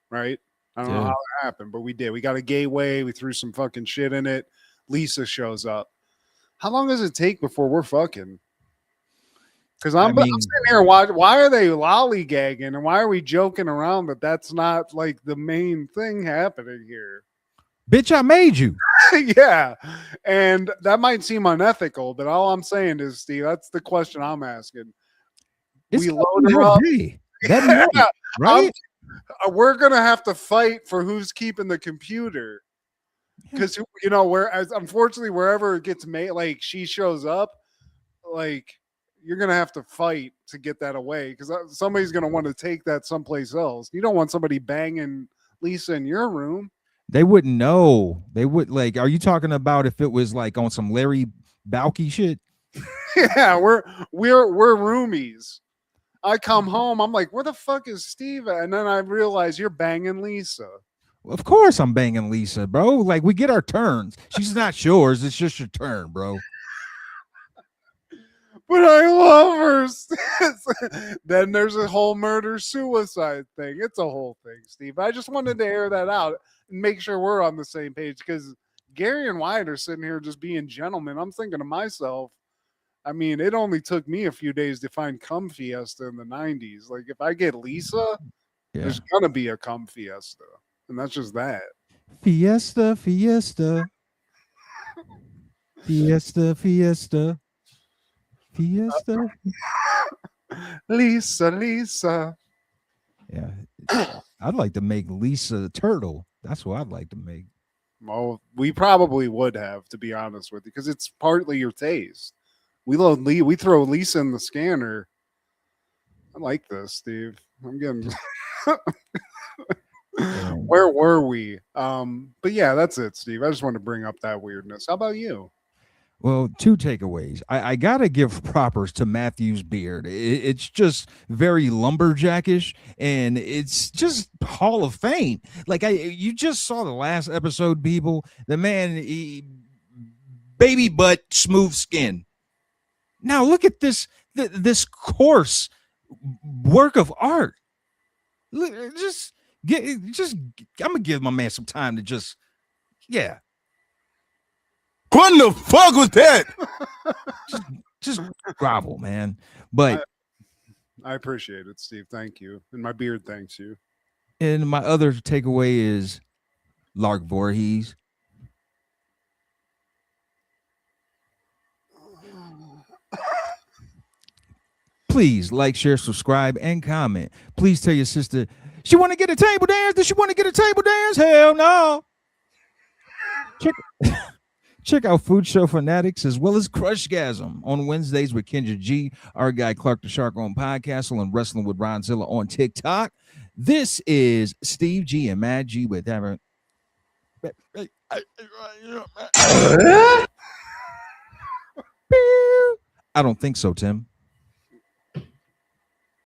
right? I don't know how it happened, but we did. We got a gateway. We threw some fucking shit in it. Lisa shows up. How long does it take before we're fucking? Because I'm sitting here, why are they lollygagging and why are we joking around that that's not like the main thing happening here? Bitch, I made you. Yeah. And that might seem unethical, but all I'm saying is, Steve, that's the question I'm asking. We load her up. That night, right? We're going to have to fight for who's keeping the computer. Because, unfortunately, wherever it gets made, like she shows up, like you're going to have to fight to get that away because somebody's going to want to take that someplace else. You don't want somebody banging Lisa in your room. They wouldn't know. They would are you talking about if it was like on some Larry Balky shit? Yeah, we're roomies. I come home, I'm like, where the fuck is Steve at? And then I realize you're banging Lisa. Well, of course I'm banging Lisa, bro. Like we get our turns. She's not yours. It's just your turn, bro. But I love her. Then there's a whole murder-suicide thing. It's a whole thing, Steve. I just wanted to air that out and make sure we're on the same page because Gary and Wyatt are sitting here just being gentlemen. I'm thinking to myself, I mean, it only took me a few days to find Cum Fiesta in the 90s. Like, if I get Lisa, there's going to be a Cum Fiesta. And that's just that. Fiesta, Fiesta. Fiesta, Fiesta. Fiesta. Lisa. Yeah. I'd like to make Lisa the turtle. That's what I'd like to make. Well, we probably would have, to be honest with you, because it's partly your taste. We throw Lisa in the scanner. I like this, Steve. I'm getting where were we? But yeah, that's it, Steve. I just wanted to bring up that weirdness. How about you? Well, 2 takeaways. I gotta give propers to Matthew's beard. It's just very lumberjackish, and it's just Hall of Fame. Like you just saw the last episode, people. The man, baby butt, smooth skin. Now look at this coarse work of art. Look, I'm gonna give my man some time to just. What the fuck was that? just grovel, man. But I appreciate it, Steve. Thank you. And my beard thanks you. And my other takeaway is Lark Voorhees. Please like, share, subscribe, and comment. Please tell your sister she want to get a table dance. Does she want to get a table dance? Hell no. Check out Food Show Fanatics as well as Crushgasm on Wednesdays with Kendra G, our guy Clark the Shark on Podcastle, and Wrestling with Ronzilla on TikTok. This is Steve G and Mad G with Ever. I don't think so, Tim.